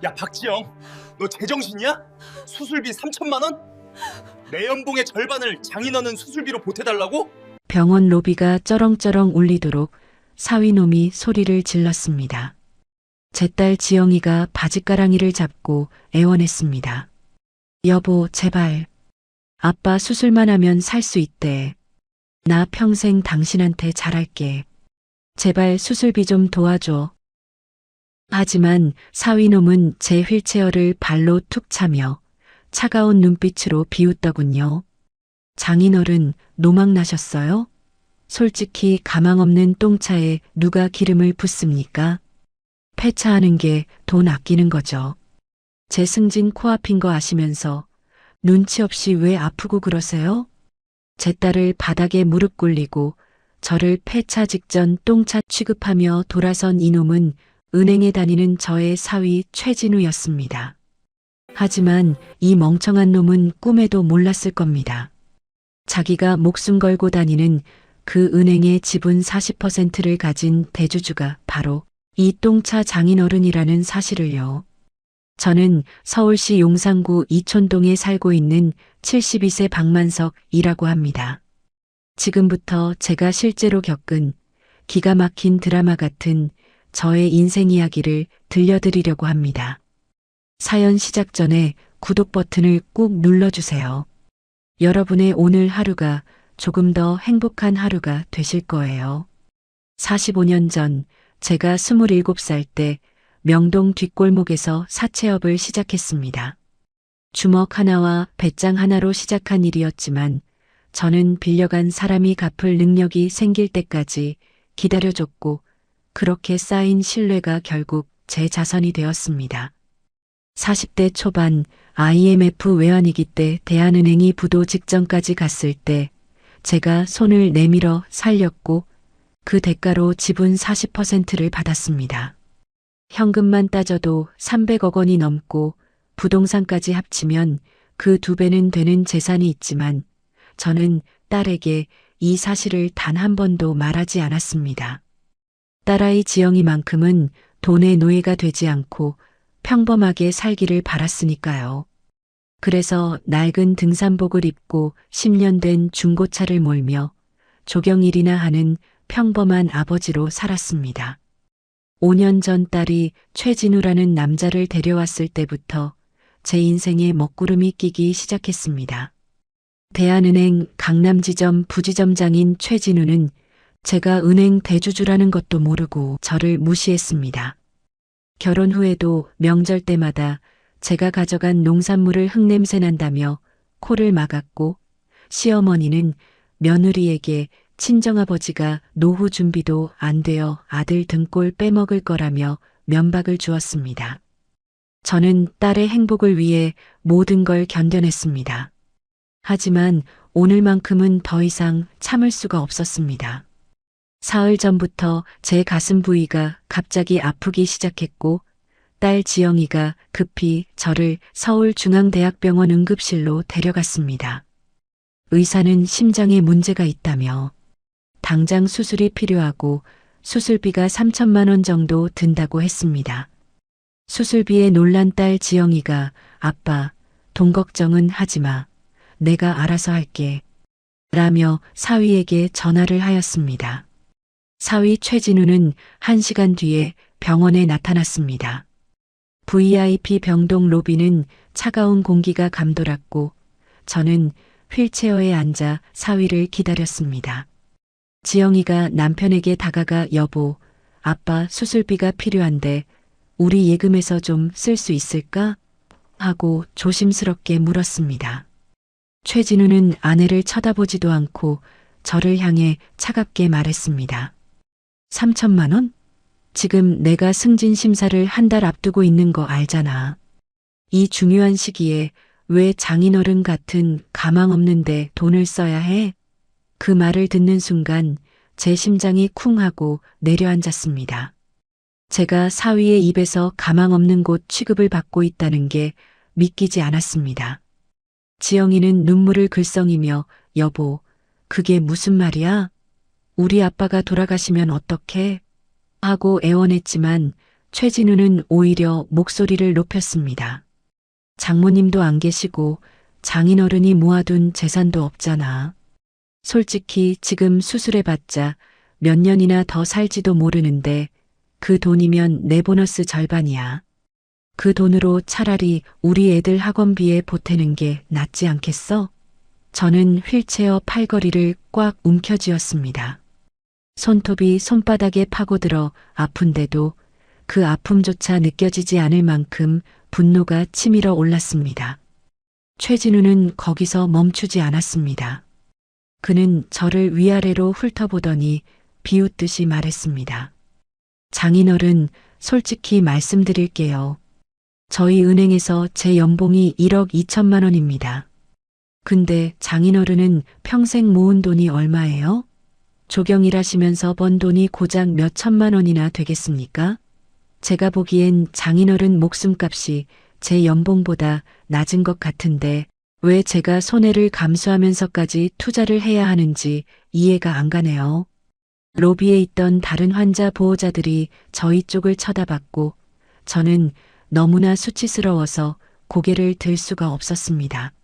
야 박지영, 너 제정신이야? 수술비 3천만 원? 내 연봉의 절반을 장인어른 수술비로 보태달라고? 병원 로비가 쩌렁쩌렁 울리도록 사위놈이 소리를 질렀습니다. 제 딸 지영이가 바짓가랑이를 잡고 애원했습니다. 여보, 제발. 아빠 수술만 하면 살 수 있대. 나 평생 당신한테 잘할게. 제발 수술비 좀 도와줘. 하지만 사위놈은 제 휠체어를 발로 툭 차며 차가운 눈빛으로 비웃더군요. 장인어른, 노망나셨어요? 솔직히 가망 없는 똥차에 누가 기름을 붓습니까? 폐차하는 게 돈 아끼는 거죠. 제 승진 코앞인 거 아시면서 눈치 없이 왜 아프고 그러세요? 제 딸을 바닥에 무릎 꿇리고 저를 폐차 직전 똥차 취급하며 돌아선 이놈은 은행에 다니는 저의 사위 최진우였습니다. 하지만 이 멍청한 놈은 꿈에도 몰랐을 겁니다. 자기가 목숨 걸고 다니는 그 은행의 지분 40%를 가진 대주주가 바로 이 똥차 장인어른이라는 사실을요. 저는 서울시 용산구 이촌동에 살고 있는 72세 박만석이라고 합니다. 지금부터 제가 실제로 겪은 기가 막힌 드라마 같은 저의 인생 이야기를 들려드리려고 합니다. 사연 시작 전에 구독 버튼을 꾹 눌러주세요. 여러분의 오늘 하루가 조금 더 행복한 하루가 되실 거예요. 45년 전 제가 27살 때 명동 뒷골목에서 사채업을 시작했습니다. 주먹 하나와 배짱 하나로 시작한 일이었지만 저는 빌려간 사람이 갚을 능력이 생길 때까지 기다려줬고 그렇게 쌓인 신뢰가 결국 제 자산이 되었습니다. 40대 초반 IMF 외환위기 때 대한은행이 부도 직전까지 갔을 때 제가 손을 내밀어 살렸고 그 대가로 지분 40%를 받았습니다. 현금만 따져도 300억 원이 넘고 부동산까지 합치면 그 2배는 되는 재산이 있지만 저는 딸에게 이 사실을 단 한 번도 말하지 않았습니다. 딸아이 지영이만큼은 돈의 노예가 되지 않고 평범하게 살기를 바랐으니까요. 그래서 낡은 등산복을 입고 10년 된 중고차를 몰며 조경일이나 하는 평범한 아버지로 살았습니다. 5년 전 딸이 최진우라는 남자를 데려왔을 때부터 제 인생에 먹구름이 끼기 시작했습니다. 대한은행 강남지점 부지점장인 최진우는 제가 은행 대주주라는 것도 모르고 저를 무시했습니다. 결혼 후에도 명절 때마다 제가 가져간 농산물을 흙냄새 난다며 코를 막았고 시어머니는 며느리에게 친정아버지가 노후 준비도 안 되어 아들 등골 빼먹을 거라며 면박을 주었습니다. 저는 딸의 행복을 위해 모든 걸 견뎌냈습니다. 하지만 오늘만큼은 더 이상 참을 수가 없었습니다. 사흘 전부터 제 가슴 부위가 갑자기 아프기 시작했고 딸 지영이가 급히 저를 서울중앙대학병원 응급실로 데려갔습니다. 의사는 심장에 문제가 있다며 당장 수술이 필요하고 수술비가 3천만 원 정도 든다고 했습니다. 수술비에 놀란 딸 지영이가 아빠, 돈 걱정은 하지 마. 내가 알아서 할게. 라며 사위에게 전화를 하였습니다. 사위 최진우는 1시간 뒤에 병원에 나타났습니다. VIP 병동 로비는 차가운 공기가 감돌았고 저는 휠체어에 앉아 사위를 기다렸습니다. 지영이가 남편에게 다가가 여보, 아빠 수술비가 필요한데 우리 예금에서 좀 쓸 수 있을까? 하고 조심스럽게 물었습니다. 최진우는 아내를 쳐다보지도 않고 저를 향해 차갑게 말했습니다. 3천만 원? 지금 내가 승진 심사를 한 달 앞두고 있는 거 알잖아. 이 중요한 시기에 왜 장인어른 같은 가망 없는데 돈을 써야 해? 그 말을 듣는 순간 제 심장이 쿵 하고 내려앉았습니다. 제가 사위의 입에서 가망 없는 곳 취급을 받고 있다는 게 믿기지 않았습니다. 지영이는 눈물을 글썽이며 여보, 그게 무슨 말이야? 우리 아빠가 돌아가시면 어떡해? 하고 애원했지만 최진우는 오히려 목소리를 높였습니다. 장모님도 안 계시고 장인어른이 모아둔 재산도 없잖아. 솔직히 지금 수술해봤자 몇 년이나 더 살지도 모르는데 그 돈이면 내 보너스 절반이야. 그 돈으로 차라리 우리 애들 학원비에 보태는 게 낫지 않겠어? 저는 휠체어 팔걸이를 꽉 움켜쥐었습니다. 손톱이 손바닥에 파고들어 아픈데도 그 아픔조차 느껴지지 않을 만큼 분노가 치밀어 올랐습니다. 최진우는 거기서 멈추지 않았습니다. 그는 저를 위아래로 훑어보더니 비웃듯이 말했습니다. 장인어른, 솔직히 말씀드릴게요. 저희 은행에서 제 연봉이 1억 2천만 원입니다. 근데 장인어른은 평생 모은 돈이 얼마예요? 조경일하시면서 번 돈이 고작 몇 천만 원이나 되겠습니까? 제가 보기엔 장인어른 목숨값이 제 연봉보다 낮은 것 같은데 왜 제가 손해를 감수하면서까지 투자를 해야 하는지 이해가 안 가네요. 로비에 있던 다른 환자 보호자들이 저희 쪽을 쳐다봤고 저는 너무나 수치스러워서 고개를 들 수가 없었습니다.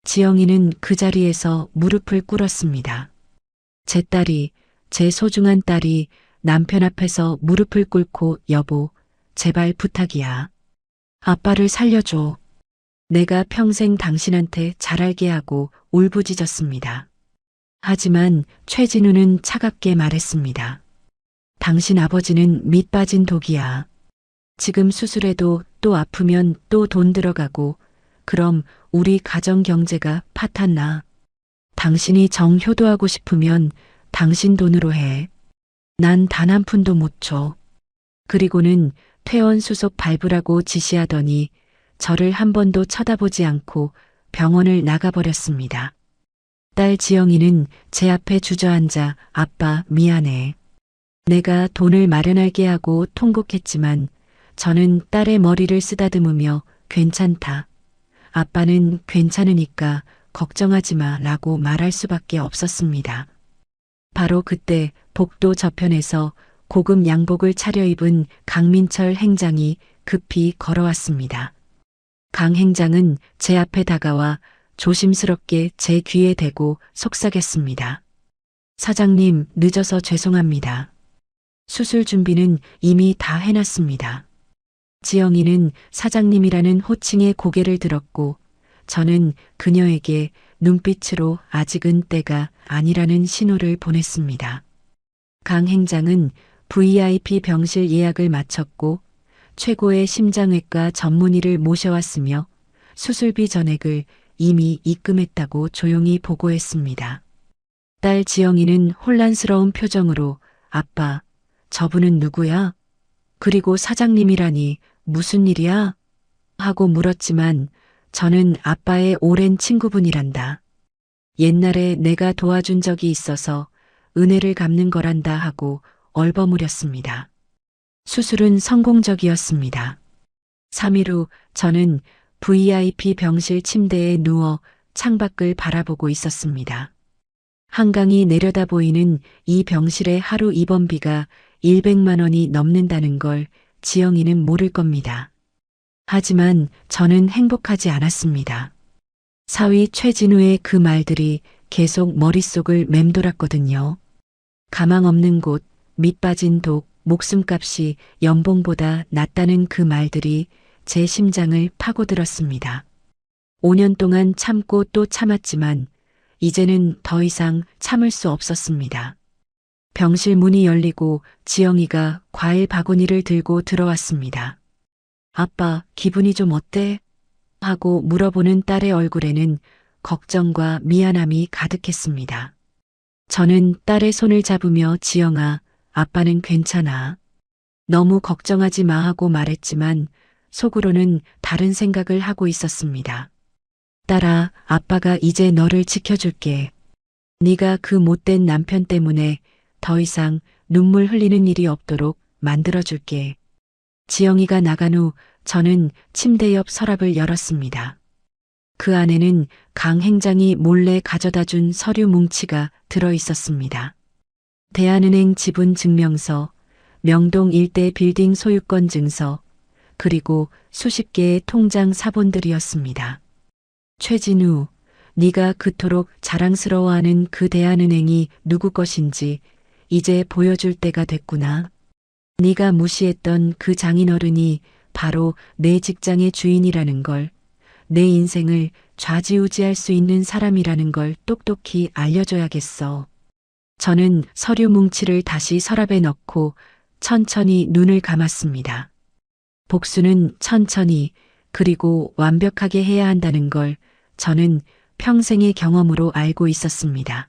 지영이는 그 자리에서 무릎을 꿇었습니다. 제 딸이, 제 소중한 딸이 남편 앞에서 무릎을 꿇고 여보, 제발 부탁이야. 아빠를 살려줘. 내가 평생 당신한테 잘알게 하고 울부짖었습니다. 하지만 최진우는 차갑게 말했습니다. 당신 아버지는 밑 빠진 독이야. 지금 수술해도 또 아프면 또 돈 들어가고 그럼 우리 가정 경제가 파탄나. 당신이 정 효도하고 싶으면 당신 돈으로 해. 난 단 한 푼도 못 줘. 그리고는 퇴원 수속 밟으라고 지시하더니 저를 한 번도 쳐다보지 않고 병원을 나가버렸습니다. 딸 지영이는 제 앞에 주저앉아 아빠 미안해. 내가 돈을 마련하게 하고 통곡했지만 저는 딸의 머리를 쓰다듬으며 괜찮다. 아빠는 괜찮으니까 걱정하지 마 라고 말할 수밖에 없었습니다. 바로 그때 복도 저편에서 고급 양복을 차려입은 강민철 행장이 급히 걸어왔습니다. 강 행장은 제 앞에 다가와 조심스럽게 제 귀에 대고 속삭였습니다. 사장님, 늦어서 죄송합니다. 수술 준비는 이미 다 해놨습니다. 지영이는 사장님이라는 호칭에 고개를 들었고 저는 그녀에게 눈빛으로 아직은 때가 아니라는 신호를 보냈습니다. 강 행장은 VIP 병실 예약을 마쳤고 최고의 심장외과 전문의를 모셔왔으며 수술비 전액을 이미 입금했다고 조용히 보고했습니다. 딸 지영이는 혼란스러운 표정으로 아빠, 저분은 누구야? 그리고 사장님이라니 무슨 일이야? 하고 물었지만 저는 아빠의 오랜 친구분이란다. 옛날에 내가 도와준 적이 있어서 은혜를 갚는 거란다 하고 얼버무렸습니다. 수술은 성공적이었습니다. 3일 후 저는 VIP 병실 침대에 누워 창밖을 바라보고 있었습니다. 한강이 내려다 보이는 이 병실의 하루 입원비가 100만 원이 넘는다는 걸 지영이는 모를 겁니다. 하지만 저는 행복하지 않았습니다. 사위 최진우의 그 말들이 계속 머릿속을 맴돌았거든요. 가망 없는 곳, 밑 빠진 독, 목숨값이 연봉보다 낫다는 그 말들이 제 심장을 파고들었습니다. 5년 동안 참고 또 참았지만 이제는 더 이상 참을 수 없었습니다. 병실 문이 열리고 지영이가 과일 바구니를 들고 들어왔습니다. 아빠, 기분이 좀 어때? 하고 물어보는 딸의 얼굴에는 걱정과 미안함이 가득했습니다. 저는 딸의 손을 잡으며 지영아, 아빠는 괜찮아. 너무 걱정하지 마 하고 말했지만 속으로는 다른 생각을 하고 있었습니다. 딸아, 아빠가 이제 너를 지켜줄게. 네가 그 못된 남편 때문에 더 이상 눈물 흘리는 일이 없도록 만들어줄게. 지영이가 나간 후 저는 침대 옆 서랍을 열었습니다. 그 안에는 강 행장이 몰래 가져다 준 서류 뭉치가 들어 있었습니다. 대한은행 지분 증명서, 명동 일대 빌딩 소유권 증서, 그리고 수십 개의 통장 사본들이었습니다. 최진우, 네가 그토록 자랑스러워하는 그 대한은행이 누구 것인지 이제 보여줄 때가 됐구나. 네가 무시했던 그 장인어른이 바로 내 직장의 주인이라는 걸, 내 인생을 좌지우지할 수 있는 사람이라는 걸 똑똑히 알려줘야겠어. 저는 서류 뭉치를 다시 서랍에 넣고 천천히 눈을 감았습니다. 복수는 천천히 그리고 완벽하게 해야 한다는 걸 저는 평생의 경험으로 알고 있었습니다.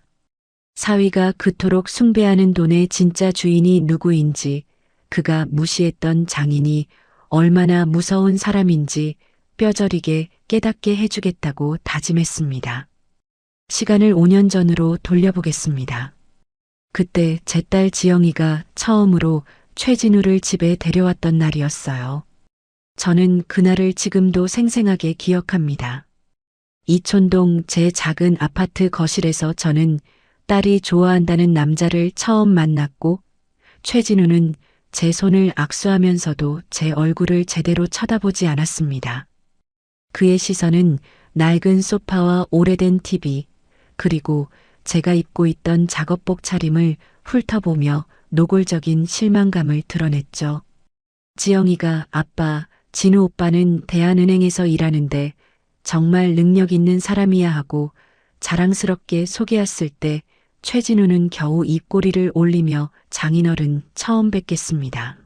사위가 그토록 숭배하는 돈의 진짜 주인이 누구인지, 그가 무시했던 장인이 얼마나 무서운 사람인지 뼈저리게 깨닫게 해주겠다고 다짐했습니다. 시간을 5년 전으로 돌려보겠습니다. 그때 제 딸 지영이가 처음으로 최진우를 집에 데려왔던 날이었어요. 저는 그날을 지금도 생생하게 기억합니다. 이촌동 제 작은 아파트 거실에서 저는 딸이 좋아한다는 남자를 처음 만났고, 최진우는 제 손을 악수하면서도 제 얼굴을 제대로 쳐다보지 않았습니다. 그의 시선은 낡은 소파와 오래된 TV, 그리고 제가 입고 있던 작업복 차림을 훑어보며 노골적인 실망감을 드러냈죠. 지영이가 아빠, 진우 오빠는 대한은행에서 일하는데 정말 능력 있는 사람이야 하고 자랑스럽게 소개했을 때 최진우는 겨우 입꼬리를 올리며 장인어른 처음 뵙겠습니다.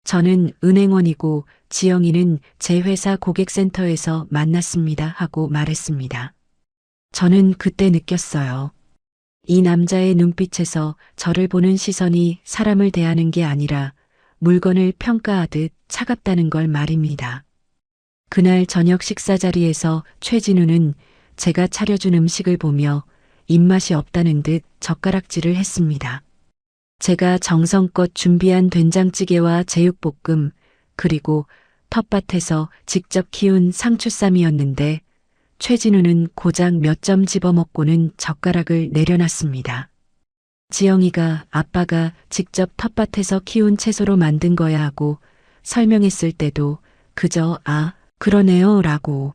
저는 은행원이고 지영이는 제 회사 고객센터에서 만났습니다 하고 말했습니다. 저는 그때 느꼈어요. 이 남자의 눈빛에서 저를 보는 시선이 사람을 대하는 게 아니라 물건을 평가하듯 차갑다는 걸 말입니다. 그날 저녁 식사 자리에서 최진우는 제가 차려준 음식을 보며 입맛이 없다는 듯 젓가락질을 했습니다. 제가 정성껏 준비한 된장찌개와 제육볶음, 그리고 텃밭에서 직접 키운 상추쌈이었는데 최진우는 고작 몇 점 집어먹고는 젓가락을 내려놨습니다. 지영이가 아빠가 직접 텃밭에서 키운 채소로 만든 거야 하고 설명했을 때도 그저 아, 그러네요 라고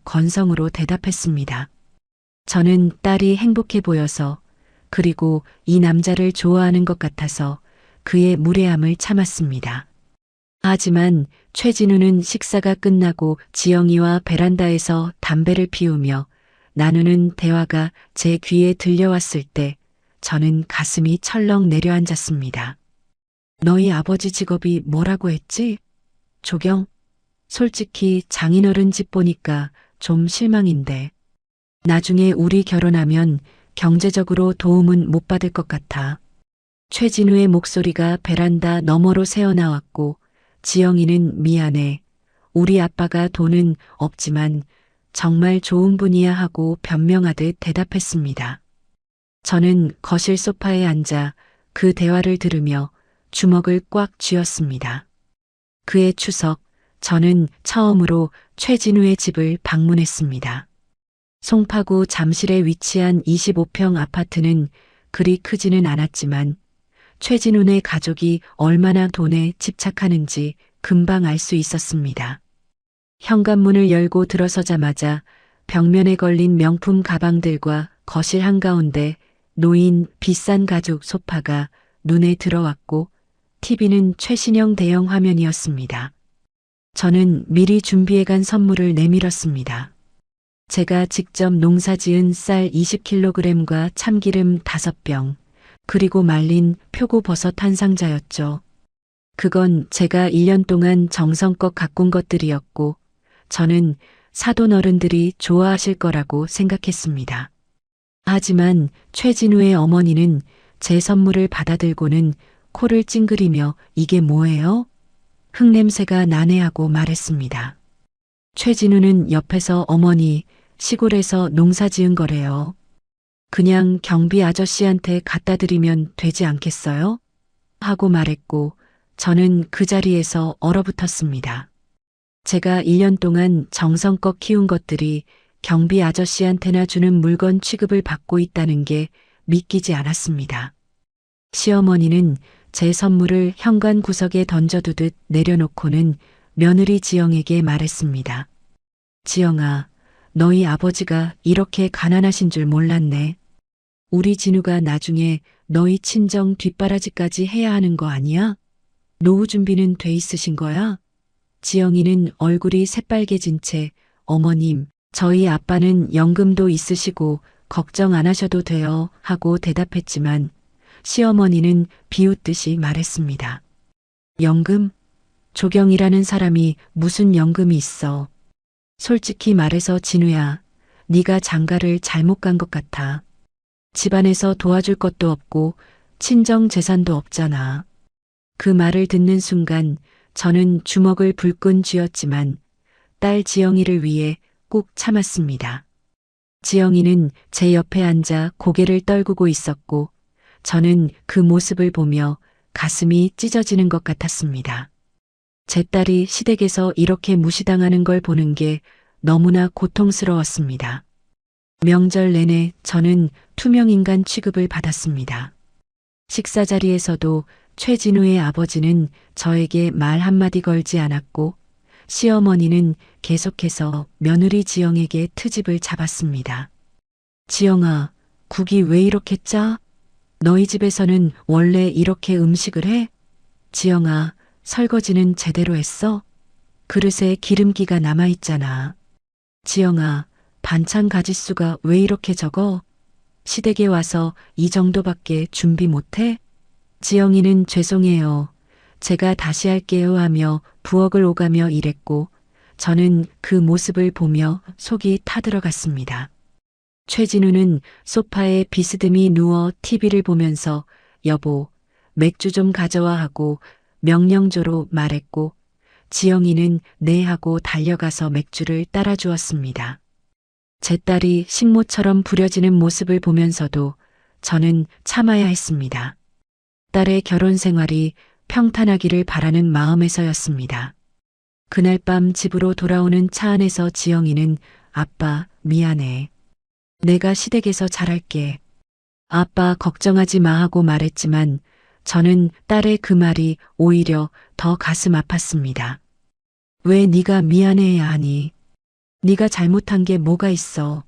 건성으로 대답했습니다. 저는 딸이 행복해 보여서, 그리고 이 남자를 좋아하는 것 같아서 그의 무례함을 참았습니다. 하지만 최진우는 식사가 끝나고 지영이와 베란다에서 담배를 피우며 나누는 대화가 제 귀에 들려왔을 때 저는 가슴이 철렁 내려앉았습니다. 너희 아버지 직업이 뭐라고 했지? 조경? 솔직히 장인어른 집 보니까 좀 실망인데. 나중에 우리 결혼하면 경제적으로 도움은 못 받을 것 같아. 최진우의 목소리가 베란다 너머로 새어나왔고 지영이는 미안해. 우리 아빠가 돈은 없지만 정말 좋은 분이야 하고 변명하듯 대답했습니다. 저는 거실 소파에 앉아 그 대화를 들으며 주먹을 꽉 쥐었습니다. 그해 추석, 저는 처음으로 최진우의 집을 방문했습니다. 송파구 잠실에 위치한 25평 아파트는 그리 크지는 않았지만 최진우네 가족이 얼마나 돈에 집착하는지 금방 알 수 있었습니다. 현관문을 열고 들어서자마자 벽면에 걸린 명품 가방들과 거실 한가운데 놓인 비싼 가죽 소파가 눈에 들어왔고 TV는 최신형 대형 화면이었습니다. 저는 미리 준비해간 선물을 내밀었습니다. 제가 직접 농사지은 쌀 20kg과 참기름 5병, 그리고 말린 표고버섯 한 상자였죠. 그건 제가 1년 동안 정성껏 가꾼 것들이었고 저는 사돈 어른들이 좋아하실 거라고 생각했습니다. 하지만 최진우의 어머니는 제 선물을 받아들고는 코를 찡그리며 이게 뭐예요? 흙냄새가 나네 하고 말했습니다. 최진우는 옆에서 어머니, 시골에서 농사 지은 거래요. 그냥 경비 아저씨한테 갖다 드리면 되지 않겠어요? 하고 말했고 저는 그 자리에서 얼어붙었습니다. 제가 1년 동안 정성껏 키운 것들이 경비 아저씨한테나 주는 물건 취급을 받고 있다는 게 믿기지 않았습니다. 시어머니는 제 선물을 현관 구석에 던져두듯 내려놓고는 며느리 지영에게 말했습니다. 지영아, 너희 아버지가 이렇게 가난하신 줄 몰랐네. 우리 진우가 나중에 너희 친정 뒷바라지까지 해야 하는 거 아니야? 노후 준비는 돼 있으신 거야? 지영이는 얼굴이 새빨개진 채 어머님, 저희 아빠는 연금도 있으시고 걱정 안 하셔도 돼요 하고 대답했지만 시어머니는 비웃듯이 말했습니다. 연금? 조경이라는 사람이 무슨 연금이 있어. 솔직히 말해서 진우야, 네가 장가를 잘못 간 것 같아. 집안에서 도와줄 것도 없고 친정 재산도 없잖아. 그 말을 듣는 순간 저는 주먹을 불끈 쥐었지만 딸 지영이를 위해 꾹 참았습니다. 지영이는 제 옆에 앉아 고개를 떨구고 있었고 저는 그 모습을 보며 가슴이 찢어지는 것 같았습니다. 제 딸이 시댁에서 이렇게 무시당하는 걸 보는 게 너무나 고통스러웠습니다. 명절 내내 저는 투명인간 취급을 받았습니다. 식사 자리에서도 최진우의 아버지는 저에게 말 한마디 걸지 않았고 시어머니는 계속해서 며느리 지영에게 트집을 잡았습니다. 지영아, 국이 왜 이렇게 짜? 너희 집에서는 원래 이렇게 음식을 해? 지영아, 설거지는 제대로 했어? 그릇에 기름기가 남아있잖아. 지영아, 반찬 가짓수가 왜 이렇게 적어? 시댁에 와서 이 정도밖에 준비 못해? 지영이는 죄송해요. 제가 다시 할게요 하며 부엌을 오가며 일했고 저는 그 모습을 보며 속이 타들어갔습니다. 최진우는 소파에 비스듬히 누워 TV를 보면서 여보, 맥주 좀 가져와 하고 명령조로 말했고 지영이는 네 하고 달려가서 맥주를 따라 주었습니다. 제 딸이 식모처럼 부려지는 모습을 보면서도 저는 참아야 했습니다. 딸의 결혼 생활이 평탄하기를 바라는 마음에서였습니다. 그날 밤 집으로 돌아오는 차 안에서 지영이는 아빠, 미안해. 내가 시댁에서 잘할게. 아빠 걱정하지 마 하고 말했지만 저는 딸의 그 말이 오히려 더 가슴 아팠습니다. 왜 네가 미안해야 하니? 네가 잘못한 게 뭐가 있어?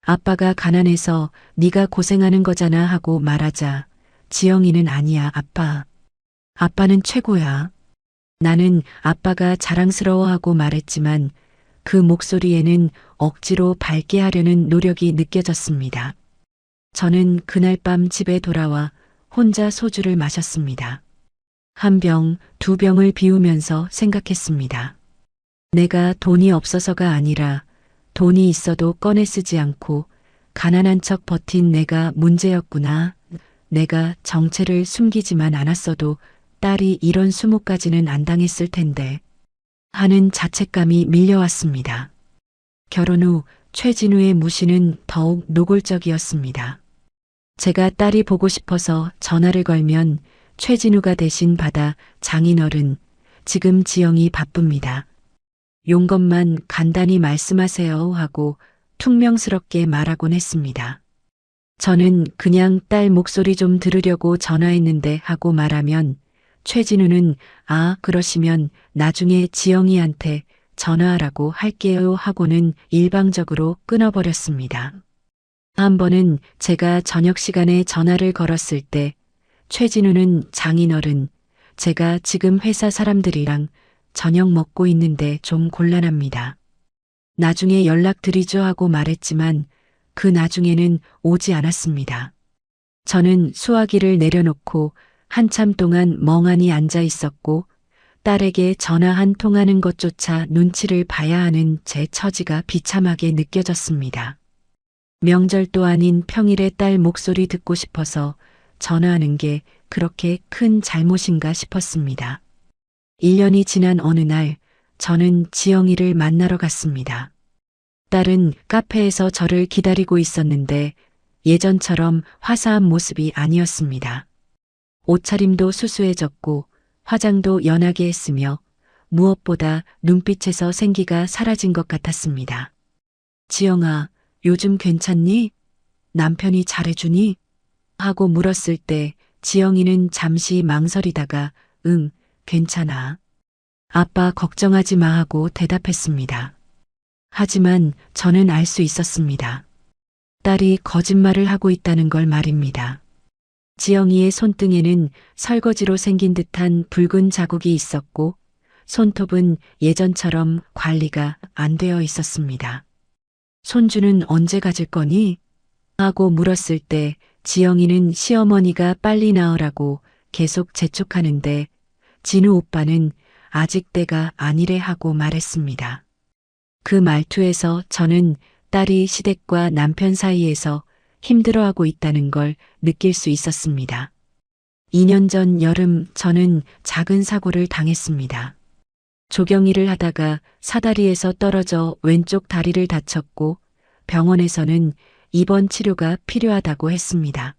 아빠가 가난해서 네가 고생하는 거잖아 하고 말하자 지영이는 아니야 아빠. 아빠는 최고야. 나는 아빠가 자랑스러워하고 말했지만 그 목소리에는 억지로 밝게 하려는 노력이 느껴졌습니다. 저는 그날 밤 집에 돌아와 혼자 소주를 마셨습니다. 한 병, 두 병을 비우면서 생각했습니다. 내가 돈이 없어서가 아니라 돈이 있어도 꺼내 쓰지 않고 가난한 척 버틴 내가 문제였구나. 내가 정체를 숨기지만 않았어도 딸이 이런 수모까지는 안 당했을 텐데 하는 자책감이 밀려왔습니다. 결혼 후 최진우의 무시는 더욱 노골적이었습니다. 제가 딸이 보고 싶어서 전화를 걸면 최진우가 대신 받아 장인어른, 지금 지영이 바쁩니다. 용건만 간단히 말씀하세요 하고 퉁명스럽게 말하곤 했습니다. 저는 그냥 딸 목소리 좀 들으려고 전화했는데 하고 말하면 최진우는 아, 그러시면 나중에 지영이한테 전화하라고 할게요 하고는 일방적으로 끊어버렸습니다. 한 번은 제가 저녁 시간에 전화를 걸었을 때 최진우는 장인어른, 제가 지금 회사 사람들이랑 저녁 먹고 있는데 좀 곤란합니다. 나중에 연락드리죠 하고 말했지만 그 나중에는 오지 않았습니다. 저는 수화기를 내려놓고 한참 동안 멍하니 앉아 있었고 딸에게 전화 한 통하는 것조차 눈치를 봐야 하는 제 처지가 비참하게 느껴졌습니다. 명절도 아닌 평일에 딸 목소리 듣고 싶어서 전화하는 게 그렇게 큰 잘못인가 싶었습니다. 1년이 지난 어느 날 저는 지영이를 만나러 갔습니다. 딸은 카페에서 저를 기다리고 있었는데 예전처럼 화사한 모습이 아니었습니다. 옷차림도 수수해졌고 화장도 연하게 했으며 무엇보다 눈빛에서 생기가 사라진 것 같았습니다. 지영아, 요즘 괜찮니? 남편이 잘해주니? 하고 물었을 때 지영이는 잠시 망설이다가 응, 괜찮아. 아빠 걱정하지 마 하고 대답했습니다. 하지만 저는 알 수 있었습니다. 딸이 거짓말을 하고 있다는 걸 말입니다. 지영이의 손등에는 설거지로 생긴 듯한 붉은 자국이 있었고 손톱은 예전처럼 관리가 안 되어 있었습니다. 손주는 언제 가질 거니? 하고 물었을 때 지영이는 시어머니가 빨리 나으라고 계속 재촉하는데 진우 오빠는 아직 때가 아니래 하고 말했습니다. 그 말투에서 저는 딸이 시댁과 남편 사이에서 힘들어하고 있다는 걸 느낄 수 있었습니다. 2년 전 여름 저는 작은 사고를 당했습니다. 조경일을 하다가 사다리에서 떨어져 왼쪽 다리를 다쳤고 병원에서는 입원 치료가 필요하다고 했습니다.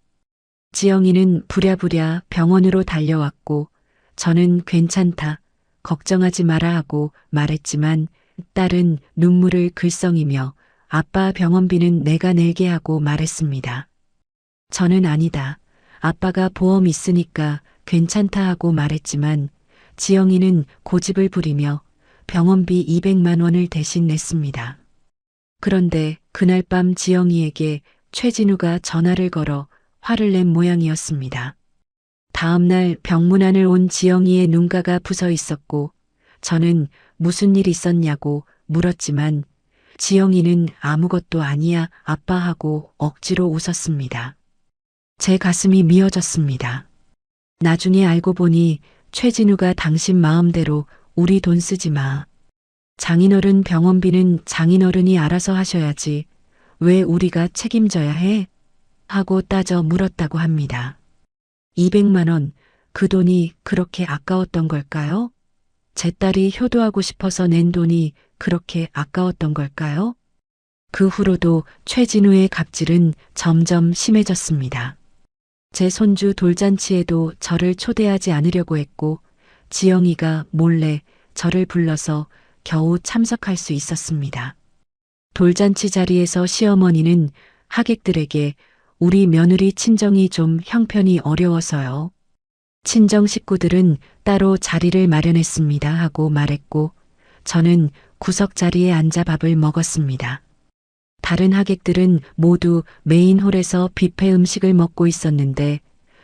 지영이는 부랴부랴 병원으로 달려왔고 저는 괜찮다, 걱정하지 마라 하고 말했지만 딸은 눈물을 글썽이며 아빠 병원비는 내가 낼게 하고 말했습니다. 저는 아니다. 아빠가 보험 있으니까 괜찮다 하고 말했지만 지영이는 고집을 부리며 병원비 200만 원을 대신 냈습니다. 그런데 그날 밤 지영이에게 최진우가 전화를 걸어 화를 낸 모양이었습니다. 다음날 병문안을 온 지영이의 눈가가 부서 있었고 저는 무슨 일 있었냐고 물었지만 지영이는 아무것도 아니야 아빠 하고 억지로 웃었습니다. 제 가슴이 미어졌습니다. 나중에 알고 보니 최진우가 당신 마음대로 우리 돈 쓰지 마. 장인어른 병원비는 장인어른이 알아서 하셔야지 왜 우리가 책임져야 해? 하고 따져 물었다고 합니다. 200만 원, 그 돈이 그렇게 아까웠던 걸까요? 제 딸이 효도하고 싶어서 낸 돈이 그렇게 아까웠던 걸까요? 그 후로도 최진우의 갑질은 점점 심해졌습니다. 제 손주 돌잔치에도 저를 초대하지 않으려고 했고 지영이가 몰래 저를 불러서 겨우 참석할 수 있었습니다. 돌잔치 자리에서 시어머니는 하객들에게 우리 며느리 친정이 좀 형편이 어려워서요. 친정 식구들은 따로 자리를 마련했습니다 하고 말했고 저는 구석 자리에 앉아 밥을 먹었습니다. 다른 하객들은 모두 메인홀에서 뷔페 음식을 먹고 있었는데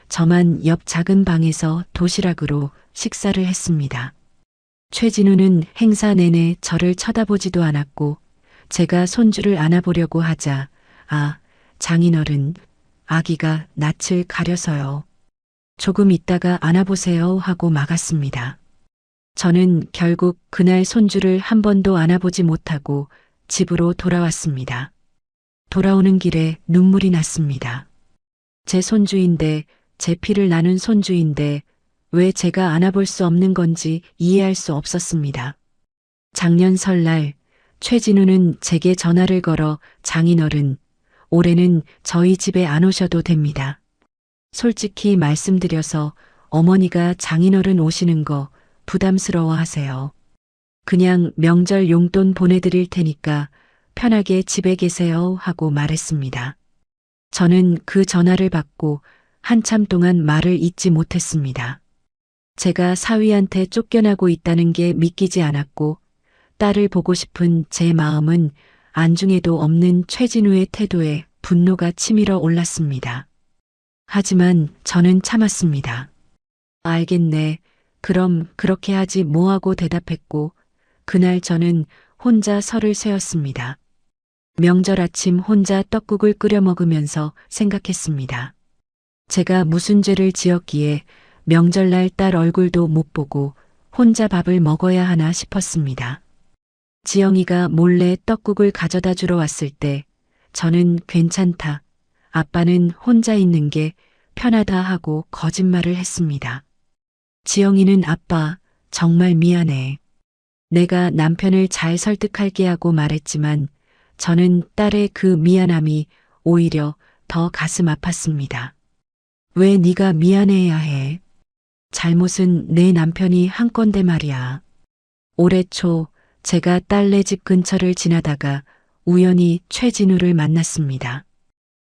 저만 옆 작은 방에서 도시락으로 식사를 했습니다. 최진우는 행사 내내 저를 쳐다보지도 않았고 제가 손주를 안아보려고 하자 아, 장인어른, 아기가 낯을 가려서요. 조금 있다가 안아보세요 하고 막았습니다. 저는 결국 그날 손주를 한 번도 안아보지 못하고 집으로 돌아왔습니다. 돌아오는 길에 눈물이 났습니다. 제 손주인데, 제 피를 나눈 손주인데 왜 제가 안아볼 수 없는 건지 이해할 수 없었습니다. 작년 설날 최진우는 제게 전화를 걸어 장인어른, 올해는 저희 집에 안 오셔도 됩니다. 솔직히 말씀드려서 어머니가 장인어른 오시는 거 부담스러워 하세요. 그냥 명절 용돈 보내드릴 테니까 편하게 집에 계세요 하고 말했습니다. 저는 그 전화를 받고 한참 동안 말을 잇지 못했습니다. 제가 사위한테 쫓겨나고 있다는 게 믿기지 않았고 딸을 보고 싶은 제 마음은 안중에도 없는 최진우의 태도에 분노가 치밀어 올랐습니다. 하지만 저는 참았습니다. 알겠네. 그럼 그렇게 하지 뭐하고 대답했고 그날 저는 혼자 설을 세웠습니다. 명절 아침 혼자 떡국을 끓여 먹으면서 생각했습니다. 제가 무슨 죄를 지었기에 명절날 딸 얼굴도 못 보고 혼자 밥을 먹어야 하나 싶었습니다. 지영이가 몰래 떡국을 가져다 주러 왔을 때 저는 괜찮다. 아빠는 혼자 있는 게 편하다 하고 거짓말을 했습니다. 지영이는 아빠, 정말 미안해. 내가 남편을 잘 설득할게 하고 말했지만 저는 딸의 그 미안함이 오히려 더 가슴 아팠습니다. 왜 네가 미안해야 해? 잘못은 내 남편이 한 건데 말이야. 올해 초 제가 딸네 집 근처를 지나다가 우연히 최진우를 만났습니다.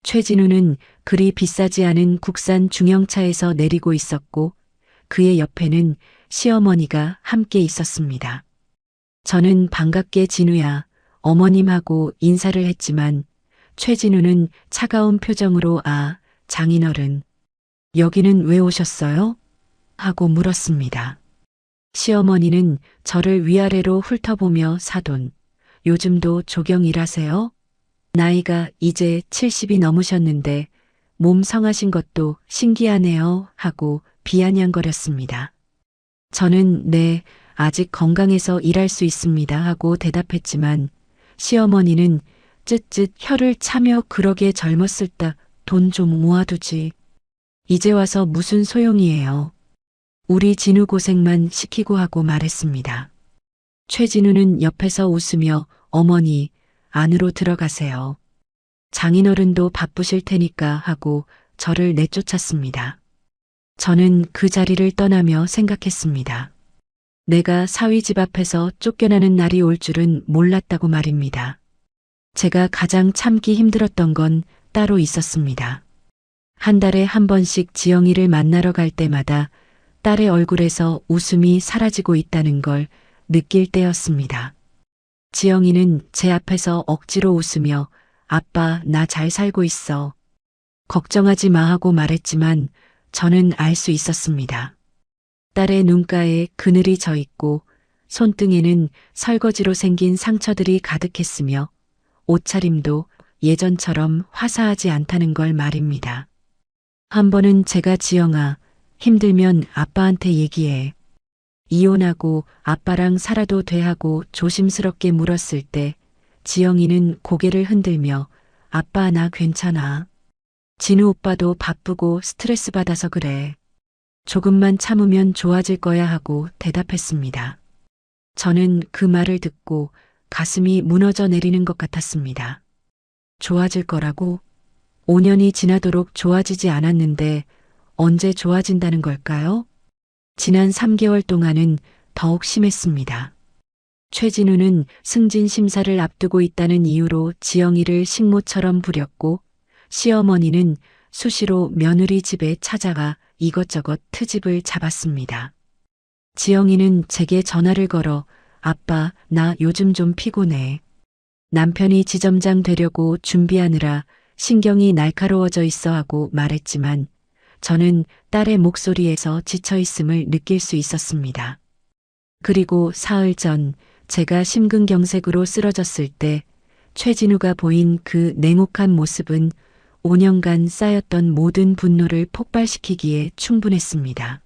최진우는 그리 비싸지 않은 국산 중형차에서 내리고 있었고 그의 옆에는 시어머니가 함께 있었습니다. 저는 반갑게 진우야, 어머님하고 인사를 했지만 최진우는 차가운 표정으로 장인어른, 여기는 왜 오셨어요? 하고 물었습니다. 시어머니는 저를 위아래로 훑어보며 사돈, 요즘도 조경 일하세요? 나이가 이제 70이 넘으셨는데 몸 성하신 것도 신기하네요 하고 비아냥거렸습니다. 저는 네, 아직 건강해서 일할 수 있습니다 하고 대답했지만 시어머니는 쯧쯧 혀를 차며 그러게 젊었을 때 돈 좀 모아두지. 이제 와서 무슨 소용이에요. 우리 진우 고생만 시키고 하고 말했습니다. 최진우는 옆에서 웃으며 어머니, 안으로 들어가세요. 장인어른도 바쁘실 테니까 하고 저를 내쫓았습니다. 저는 그 자리를 떠나며 생각했습니다. 내가 사위 집 앞에서 쫓겨나는 날이 올 줄은 몰랐다고 말입니다. 제가 가장 참기 힘들었던 건 따로 있었습니다. 한 달에 한 번씩 지영이를 만나러 갈 때마다 딸의 얼굴에서 웃음이 사라지고 있다는 걸 느낄 때였습니다. 지영이는 제 앞에서 억지로 웃으며 아빠, 나 잘 살고 있어. 걱정하지 마 하고 말했지만 저는 알 수 있었습니다. 딸의 눈가에 그늘이 져 있고 손등에는 설거지로 생긴 상처들이 가득했으며 옷차림도 예전처럼 화사하지 않다는 걸 말입니다. 한 번은 제가 지영아, 힘들면 아빠한테 얘기해. 이혼하고 아빠랑 살아도 돼 하고 조심스럽게 물었을 때 지영이는 고개를 흔들며 아빠 나 괜찮아. 진우 오빠도 바쁘고 스트레스 받아서 그래. 조금만 참으면 좋아질 거야 하고 대답했습니다. 저는 그 말을 듣고 가슴이 무너져 내리는 것 같았습니다. 좋아질 거라고? 5년이 지나도록 좋아지지 않았는데 언제 좋아진다는 걸까요? 지난 3개월 동안은 더욱 심했습니다. 최진우는 승진 심사를 앞두고 있다는 이유로 지영이를 식모처럼 부렸고 시어머니는 수시로 며느리 집에 찾아가 이것저것 트집을 잡았습니다. 지영이는 제게 전화를 걸어 아빠, 나 요즘 좀 피곤해. 남편이 지점장 되려고 준비하느라 신경이 날카로워져 있어 하고 말했지만 저는 딸의 목소리에서 지쳐 있음을 느낄 수 있었습니다. 그리고 사흘 전 제가 심근경색으로 쓰러졌을 때 최진우가 보인 그 냉혹한 모습은 5년간 쌓였던 모든 분노를 폭발시키기에 충분했습니다.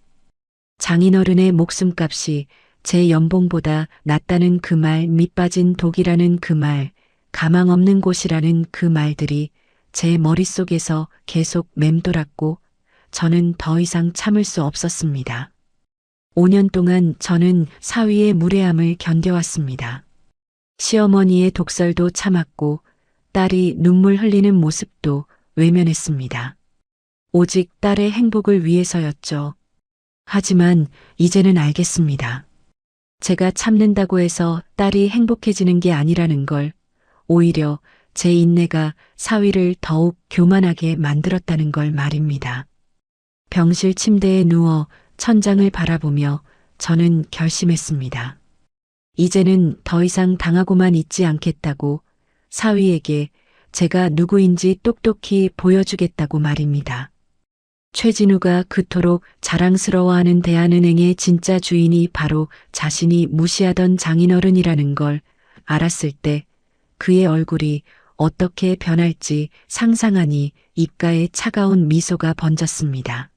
장인어른의 목숨값이 제 연봉보다 낫다는 그 말, 밑빠진 독이라는 그 말, 가망 없는 곳이라는 그 말들이 제 머릿속에서 계속 맴돌았고 저는 더 이상 참을 수 없었습니다. 5년 동안 저는 사위의 무례함을 견뎌왔습니다. 시어머니의 독설도 참았고 딸이 눈물 흘리는 모습도 외면했습니다. 오직 딸의 행복을 위해서였죠. 하지만 이제는 알겠습니다. 제가 참는다고 해서 딸이 행복해지는 게 아니라는 걸, 오히려 제 인내가 사위를 더욱 교만하게 만들었다는 걸 말입니다. 병실 침대에 누워 천장을 바라보며 저는 결심했습니다. 이제는 더 이상 당하고만 있지 않겠다고 사위에게 제가 누구인지 똑똑히 보여주겠다고 말입니다. 최진우가 그토록 자랑스러워하는 대한은행의 진짜 주인이 바로 자신이 무시하던 장인어른이라는 걸 알았을 때 그의 얼굴이 어떻게 변할지 상상하니 입가에 차가운 미소가 번졌습니다.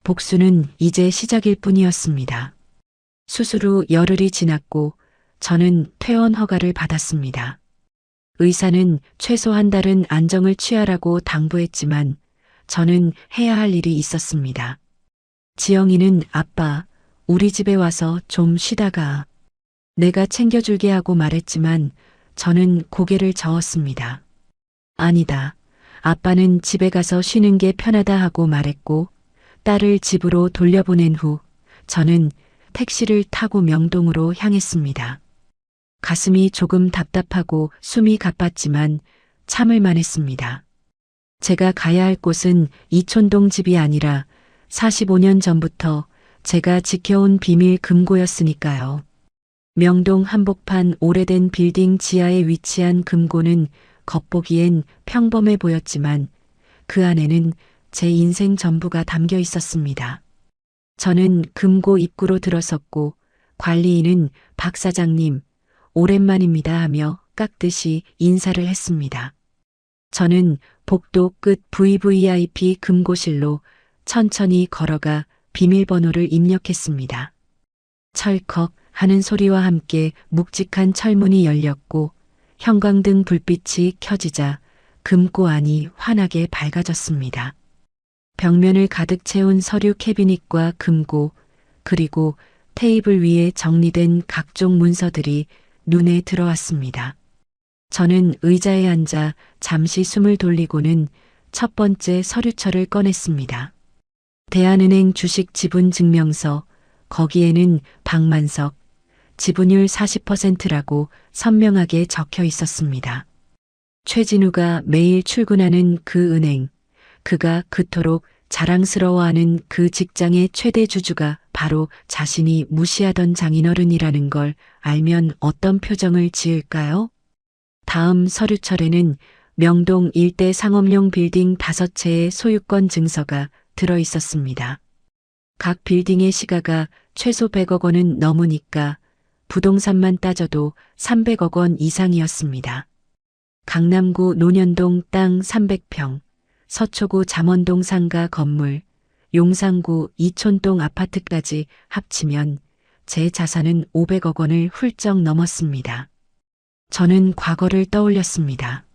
복수는 이제 시작일 뿐이었습니다. 수술 후 열흘이 지났고 저는 퇴원 허가를 받았습니다. 의사는 최소 한 달은 안정을 취하라고 당부했지만 저는 해야 할 일이 있었습니다. 지영이는 아빠, 우리 집에 와서 좀 쉬다가 내가 챙겨줄게 하고 말했지만 저는 고개를 저었습니다. 아니다. 아빠는 집에 가서 쉬는 게 편하다 하고 말했고 딸을 집으로 돌려보낸 후 저는 택시를 타고 명동으로 향했습니다. 가슴이 조금 답답하고 숨이 가빴지만 참을 만했습니다. 제가 가야 할 곳은 이촌동 집이 아니라 45년 전부터 제가 지켜온 비밀 금고였으니까요. 명동 한복판 오래된 빌딩 지하에 위치한 금고는 겉보기엔 평범해 보였지만 그 안에는 제 인생 전부가 담겨 있었습니다. 저는 금고 입구로 들어섰고 관리인은 박 사장님, 오랜만입니다 하며 깍듯이 인사를 했습니다. 저는 복도 끝 VVIP 금고실로 천천히 걸어가 비밀번호를 입력했습니다. 철컥 하는 소리와 함께 묵직한 철문이 열렸고 형광등 불빛이 켜지자 금고 안이 환하게 밝아졌습니다. 벽면을 가득 채운 서류 캐비닛과 금고, 그리고 테이블 위에 정리된 각종 문서들이 눈에 들어왔습니다. 저는 의자에 앉아 잠시 숨을 돌리고는 첫 번째 서류철을 꺼냈습니다. 대한은행 주식 지분 증명서, 거기에는 박만석, 지분율 40%라고 선명하게 적혀 있었습니다. 최진우가 매일 출근하는 그 은행, 그가 그토록 자랑스러워하는 그 직장의 최대 주주가 바로 자신이 무시하던 장인어른이라는 걸 알면 어떤 표정을 지을까요? 다음 서류철에는 명동 일대 상업용 빌딩 5채의 소유권 증서가 들어 있었습니다. 각 빌딩의 시가가 최소 100억 원은 넘으니까 부동산만 따져도 300억 원 이상이었습니다. 강남구 논현동 땅 300평, 서초구 잠원동 상가 건물, 용산구 이촌동 아파트까지 합치면 제 자산은 500억 원을 훌쩍 넘었습니다. 저는 과거를 떠올렸습니다.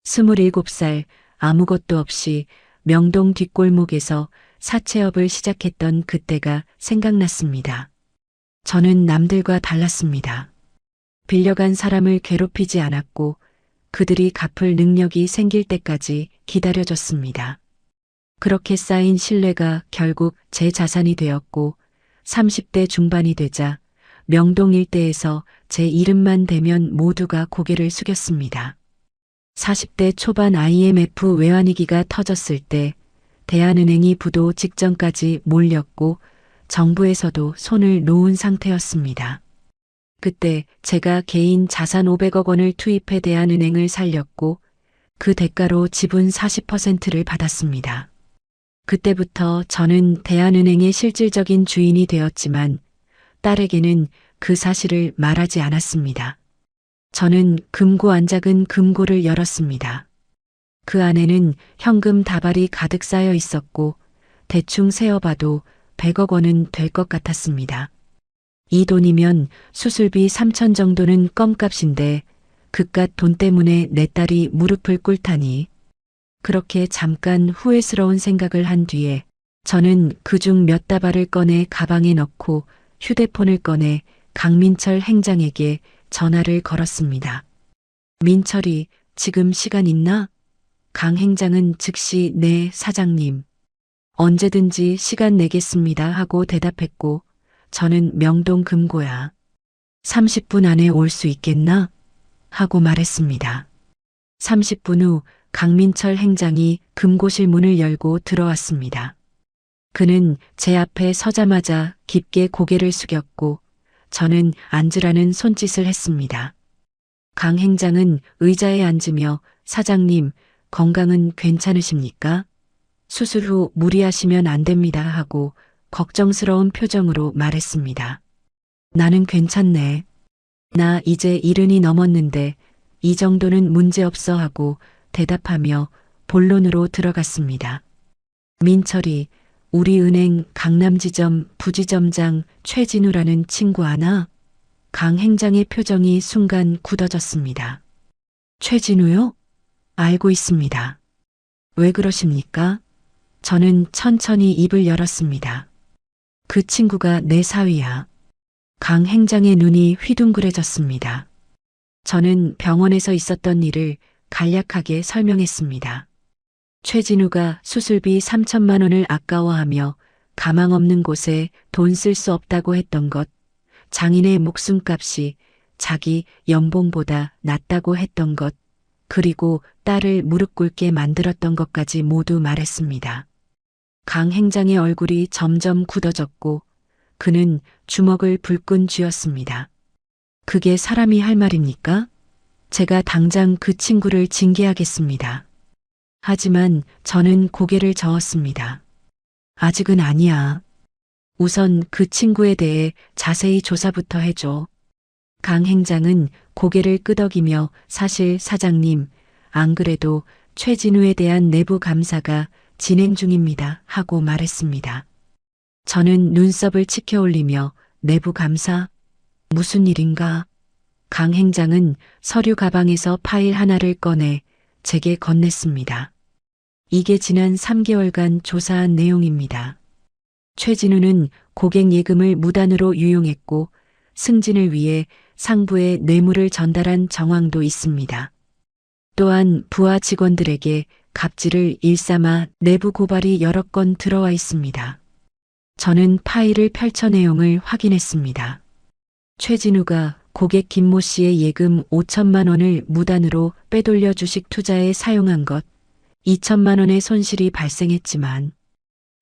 27살 아무것도 없이 명동 뒷골목에서 사채업을 시작했던 그때가 생각났습니다. 저는 남들과 달랐습니다. 빌려간 사람을 괴롭히지 않았고 그들이 갚을 능력이 생길 때까지 기다려줬습니다. 그렇게 쌓인 신뢰가 결국 제 자산이 되었고 30대 중반이 되자 명동 일대에서 제 이름만 대면 모두가 고개를 숙였습니다. 40대 초반 IMF 외환위기가 터졌을 때 대한은행이 부도 직전까지 몰렸고 정부에서도 손을 놓은 상태였습니다. 그때 제가 개인 자산 500억 원을 투입해 대한은행을 살렸고 그 대가로 지분 40%를 받았습니다. 그때부터 저는 대한은행의 실질적인 주인이 되었지만 딸에게는 그 사실을 말하지 않았습니다. 저는 금고 안 작은 금고를 열었습니다. 그 안에는 현금 다발이 가득 쌓여 있었고 대충 세어봐도 100억 원은 될 것 같았습니다. 이 돈이면 수술비 3천 정도는 껌값인데 그깟 돈 때문에 내 딸이 무릎을 꿇다니. 그렇게 잠깐 후회스러운 생각을 한 뒤에 저는 그중 몇 다발을 꺼내 가방에 넣고 휴대폰을 꺼내 강민철 행장에게 전화를 걸었습니다. 민철이 지금 시간 있나? 강 행장은 즉시 네 사장님. 언제든지 시간 내겠습니다 하고 대답했고 저는 명동 금고야. 30분 안에 올 수 있겠나? 하고 말했습니다. 30분 후 강민철 행장이 금고실 문을 열고 들어왔습니다. 그는 제 앞에 서자마자 깊게 고개를 숙였고 저는 앉으라는 손짓을 했습니다. 강 행장은 의자에 앉으며 사장님, 건강은 괜찮으십니까? 수술 후 무리하시면 안 됩니다 하고 걱정스러운 표정으로 말했습니다. 나는 괜찮네. 나 이제 70이 넘었는데 이 정도는 문제없어 하고 대답하며 본론으로 들어갔습니다. 민철이 우리 은행 강남지점 부지점장 최진우라는 친구 아나? 강 행장의 표정이 순간 굳어졌습니다. 최진우요? 알고 있습니다. 왜 그러십니까? 저는 천천히 입을 열었습니다. 그 친구가 내 사위야. 강 행장의 눈이 휘둥그레졌습니다. 저는 병원에서 있었던 일을 간략하게 설명했습니다. 최진우가 수술비 3천만 원을 아까워하며 가망 없는 곳에 돈 쓸 수 없다고 했던 것, 장인의 목숨값이 자기 연봉보다 낫다고 했던 것, 그리고 딸을 무릎 꿇게 만들었던 것까지 모두 말했습니다. 강 행장의 얼굴이 점점 굳어졌고 그는 주먹을 불끈 쥐었습니다. 그게 사람이 할 말입니까? 제가 당장 그 친구를 징계하겠습니다. 하지만 저는 고개를 저었습니다. 아직은 아니야. 우선 그 친구에 대해 자세히 조사부터 해줘. 강 행장은 고개를 끄덕이며 사실 사장님, 안 그래도 최진우에 대한 내부 감사가 진행 중입니다. 하고 말했습니다. 저는 눈썹을 치켜 올리며 내부 감사? 무슨 일인가? 강 행장은 서류 가방에서 파일 하나를 꺼내 제게 건넸습니다. 이게 지난 3개월간 조사한 내용입니다. 최진우는 고객 예금을 무단으로 유용했고 승진을 위해 상부에 뇌물을 전달한 정황도 있습니다. 또한 부하 직원들에게 갑질을 일삼아 내부 고발이 여러 건 들어와 있습니다. 저는 파일을 펼쳐 내용을 확인했습니다. 최진우가 고객 김모 씨의 예금 5천만 원을 무단으로 빼돌려 주식 투자에 사용한 것, 2천만 원의 손실이 발생했지만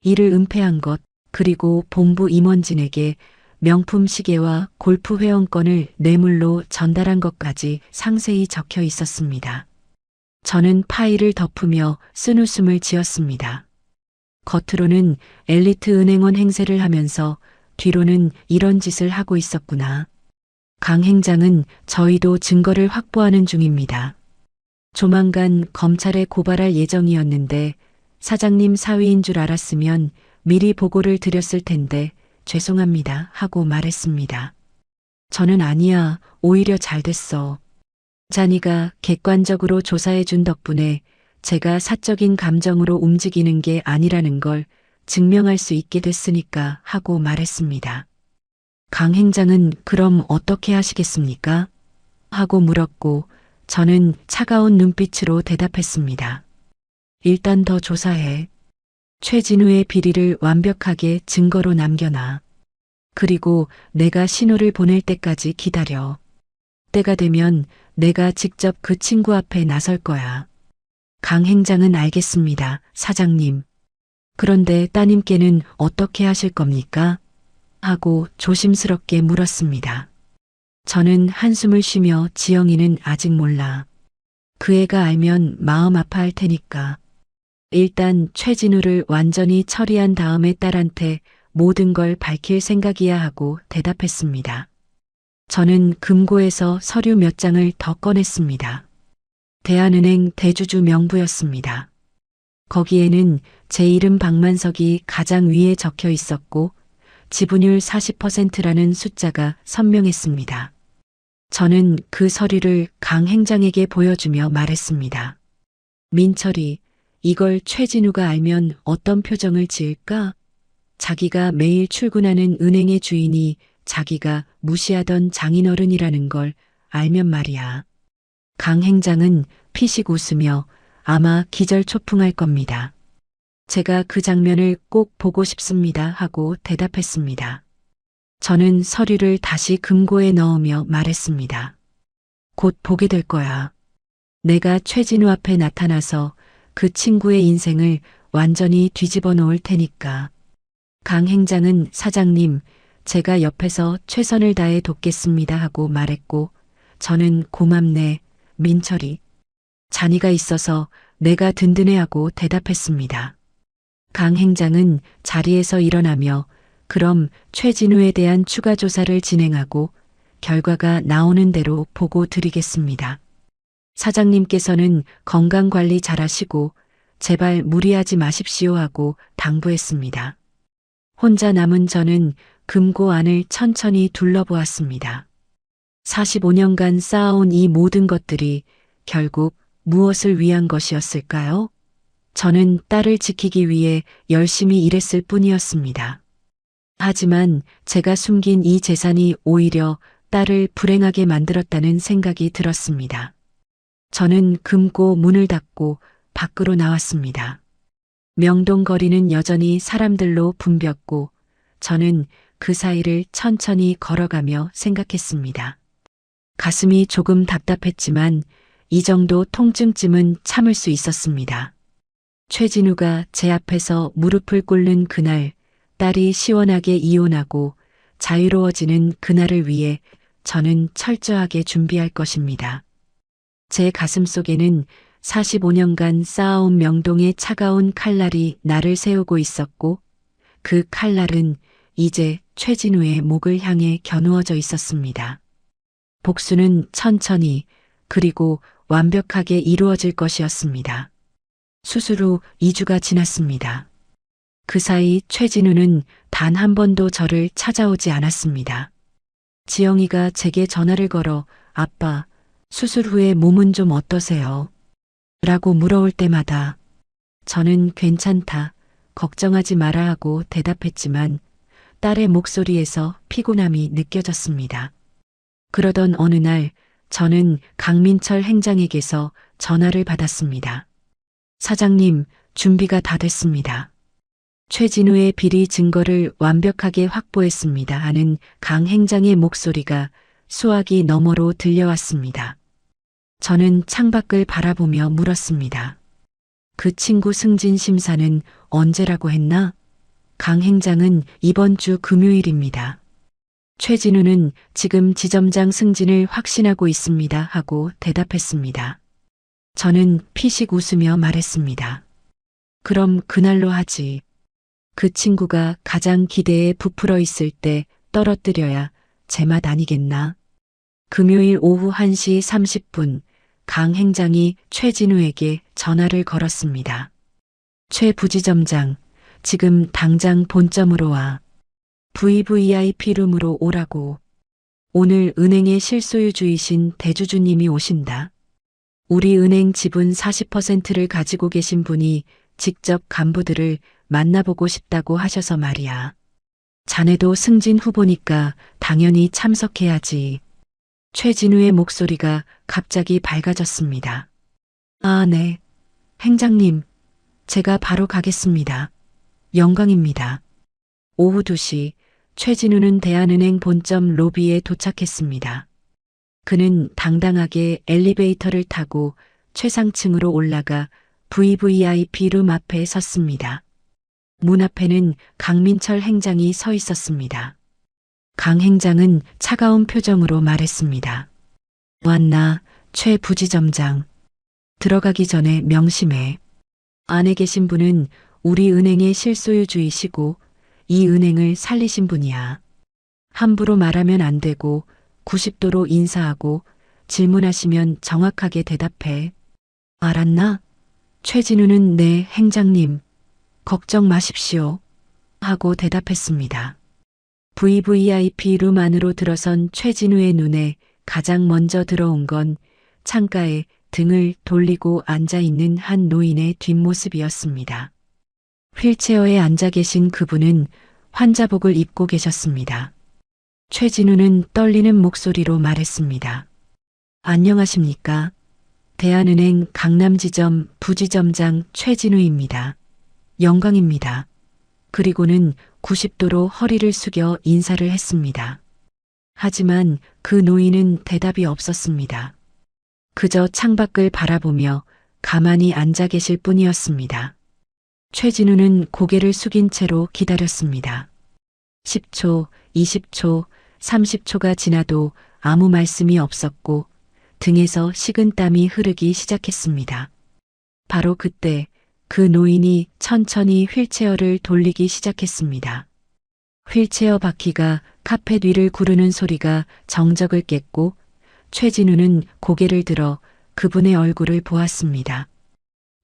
이를 은폐한 것, 그리고 본부 임원진에게 명품 시계와 골프 회원권을 뇌물로 전달한 것까지 상세히 적혀 있었습니다. 저는 파일을 덮으며 쓴웃음을 지었습니다. 겉으로는 엘리트 은행원 행세를 하면서 뒤로는 이런 짓을 하고 있었구나. 강 행장은 저희도 증거를 확보하는 중입니다. 조만간 검찰에 고발할 예정이었는데 사장님 사위인 줄 알았으면 미리 보고를 드렸을 텐데 죄송합니다 하고 말했습니다. 저는 아니야, 오히려 잘 됐어. 잔이가 객관적으로 조사해 준 덕분에 제가 사적인 감정으로 움직이는 게 아니라는 걸 증명할 수 있게 됐으니까 하고 말했습니다. 강 행장은 그럼 어떻게 하시겠습니까? 하고 물었고 저는 차가운 눈빛으로 대답했습니다. 일단 더 조사해. 최진우의 비리를 완벽하게 증거로 남겨놔. 그리고 내가 신호를 보낼 때까지 기다려. 때가 되면 내가 직접 그 친구 앞에 나설 거야. 강 행장은 알겠습니다, 사장님. 그런데 따님께는 어떻게 하실 겁니까? 하고 조심스럽게 물었습니다. 저는 한숨을 쉬며 지영이는 아직 몰라. 그 애가 알면 마음 아파할 테니까. 일단 최진우를 완전히 처리한 다음에 딸한테 모든 걸 밝힐 생각이야 하고 대답했습니다. 저는 금고에서 서류 몇 장을 더 꺼냈습니다. 대한은행 대주주 명부였습니다. 거기에는 제 이름 박만석이 가장 위에 적혀 있었고 지분율 40%라는 숫자가 선명했습니다. 저는 그 서류를 강 행장에게 보여주며 말했습니다. 민철이, 이걸 최진우가 알면 어떤 표정을 지을까? 자기가 매일 출근하는 은행의 주인이 자기가 무시하던 장인어른이라는 걸 알면 말이야. 강 행장은 피식 웃으며 아마 기절초풍할 겁니다. 제가 그 장면을 꼭 보고 싶습니다 하고 대답했습니다. 저는 서류를 다시 금고에 넣으며 말했습니다. 곧 보게 될 거야. 내가 최진우 앞에 나타나서 그 친구의 인생을 완전히 뒤집어 놓을 테니까. 강 행장은 사장님, 제가 옆에서 최선을 다해 돕겠습니다 하고 말했고 저는 고맙네, 민철이. 잔이가 있어서 내가 든든해하고 대답했습니다. 강 행장은 자리에서 일어나며 그럼 최진우에 대한 추가 조사를 진행하고 결과가 나오는 대로 보고 드리겠습니다. 사장님께서는 건강관리 잘하시고 제발 무리하지 마십시오 하고 당부했습니다. 혼자 남은 저는 금고 안을 천천히 둘러보았습니다. 45년간 쌓아온 이 모든 것들이 결국 무엇을 위한 것이었을까요? 저는 딸을 지키기 위해 열심히 일했을 뿐이었습니다. 하지만 제가 숨긴 이 재산이 오히려 딸을 불행하게 만들었다는 생각이 들었습니다. 저는 금고 문을 닫고 밖으로 나왔습니다. 명동거리는 여전히 사람들로 붐볐고 저는 그 사이를 천천히 걸어가며 생각했습니다. 가슴이 조금 답답했지만 이 정도 통증쯤은 참을 수 있었습니다. 최진우가 제 앞에서 무릎을 꿇는 그날, 딸이 시원하게 이혼하고 자유로워지는 그날을 위해 저는 철저하게 준비할 것입니다. 제 가슴 속에는 45년간 쌓아온 명동의 차가운 칼날이 나를 세우고 있었고, 그 칼날은 이제 최진우의 목을 향해 겨누어져 있었습니다. 복수는 천천히 그리고 완벽하게 이루어질 것이었습니다. 수술 후 2주가 지났습니다. 그 사이 최진우는 단 한 번도 저를 찾아오지 않았습니다. 지영이가 제게 전화를 걸어 아빠, 수술 후에 몸은 좀 어떠세요? 라고 물어올 때마다 저는 괜찮다, 걱정하지 마라 하고 대답했지만 딸의 목소리에서 피곤함이 느껴졌습니다. 그러던 어느 날 저는 강민철 행장에게서 전화를 받았습니다. 사장님, 준비가 다 됐습니다. 최진우의 비리 증거를 완벽하게 확보했습니다 하는 강 행장의 목소리가 수화기 너머로 들려왔습니다. 저는 창밖을 바라보며 물었습니다. 그 친구 승진 심사는 언제라고 했나? 강 행장은 이번 주 금요일입니다. 최진우는 지금 지점장 승진을 확신하고 있습니다 하고 대답했습니다. 저는 피식 웃으며 말했습니다. 그럼 그날로 하지. 그 친구가 가장 기대에 부풀어 있을 때 떨어뜨려야 제맛 아니겠나? 금요일 오후 1시 30분 강 행장이 최진우에게 전화를 걸었습니다. 최 부지점장, 지금 당장 본점으로 와. VVIP 룸으로 오라고. 오늘 은행의 실소유주이신 대주주님이 오신다. 우리 은행 지분 40%를 가지고 계신 분이 직접 간부들을 만나보고 싶다고 하셔서 말이야. 자네도 승진 후보니까 당연히 참석해야지. 최진우의 목소리가 갑자기 밝아졌습니다. 아, 네. 행장님, 제가 바로 가겠습니다. 영광입니다. 오후 2시 최진우는 대한은행 본점 로비에 도착했습니다. 그는 당당하게 엘리베이터를 타고 최상층으로 올라가 VVIP 룸 앞에 섰습니다. 문 앞에는 강민철 행장이 서 있었습니다. 강 행장은 차가운 표정으로 말했습니다. 왔나, 최 부지점장. 들어가기 전에 명심해. 안에 계신 분은 우리 은행의 실소유주이시고 이 은행을 살리신 분이야. 함부로 말하면 안 되고 90도로 인사하고 질문하시면 정확하게 대답해. 알았나? 최진우는 네, 행장님. 걱정 마십시오. 하고 대답했습니다. VVIP 룸 안으로 들어선 최진우의 눈에 가장 먼저 들어온 건 창가에 등을 돌리고 앉아있는 한 노인의 뒷모습이었습니다. 휠체어에 앉아 계신 그분은 환자복을 입고 계셨습니다. 최진우는 떨리는 목소리로 말했습니다. 안녕하십니까? 대한은행 강남지점 부지점장 최진우입니다. 영광입니다. 그리고는 90도로 허리를 숙여 인사를 했습니다. 하지만 그 노인은 대답이 없었습니다. 그저 창밖을 바라보며 가만히 앉아 계실 뿐이었습니다. 최진우는 고개를 숙인 채로 기다렸습니다. 10초, 20초, 30초가 지나도 아무 말씀이 없었고 등에서 식은땀이 흐르기 시작했습니다. 바로 그때 그 노인이 천천히 휠체어를 돌리기 시작했습니다. 휠체어 바퀴가 카펫 위를 구르는 소리가 정적을 깼고 최진우는 고개를 들어 그분의 얼굴을 보았습니다.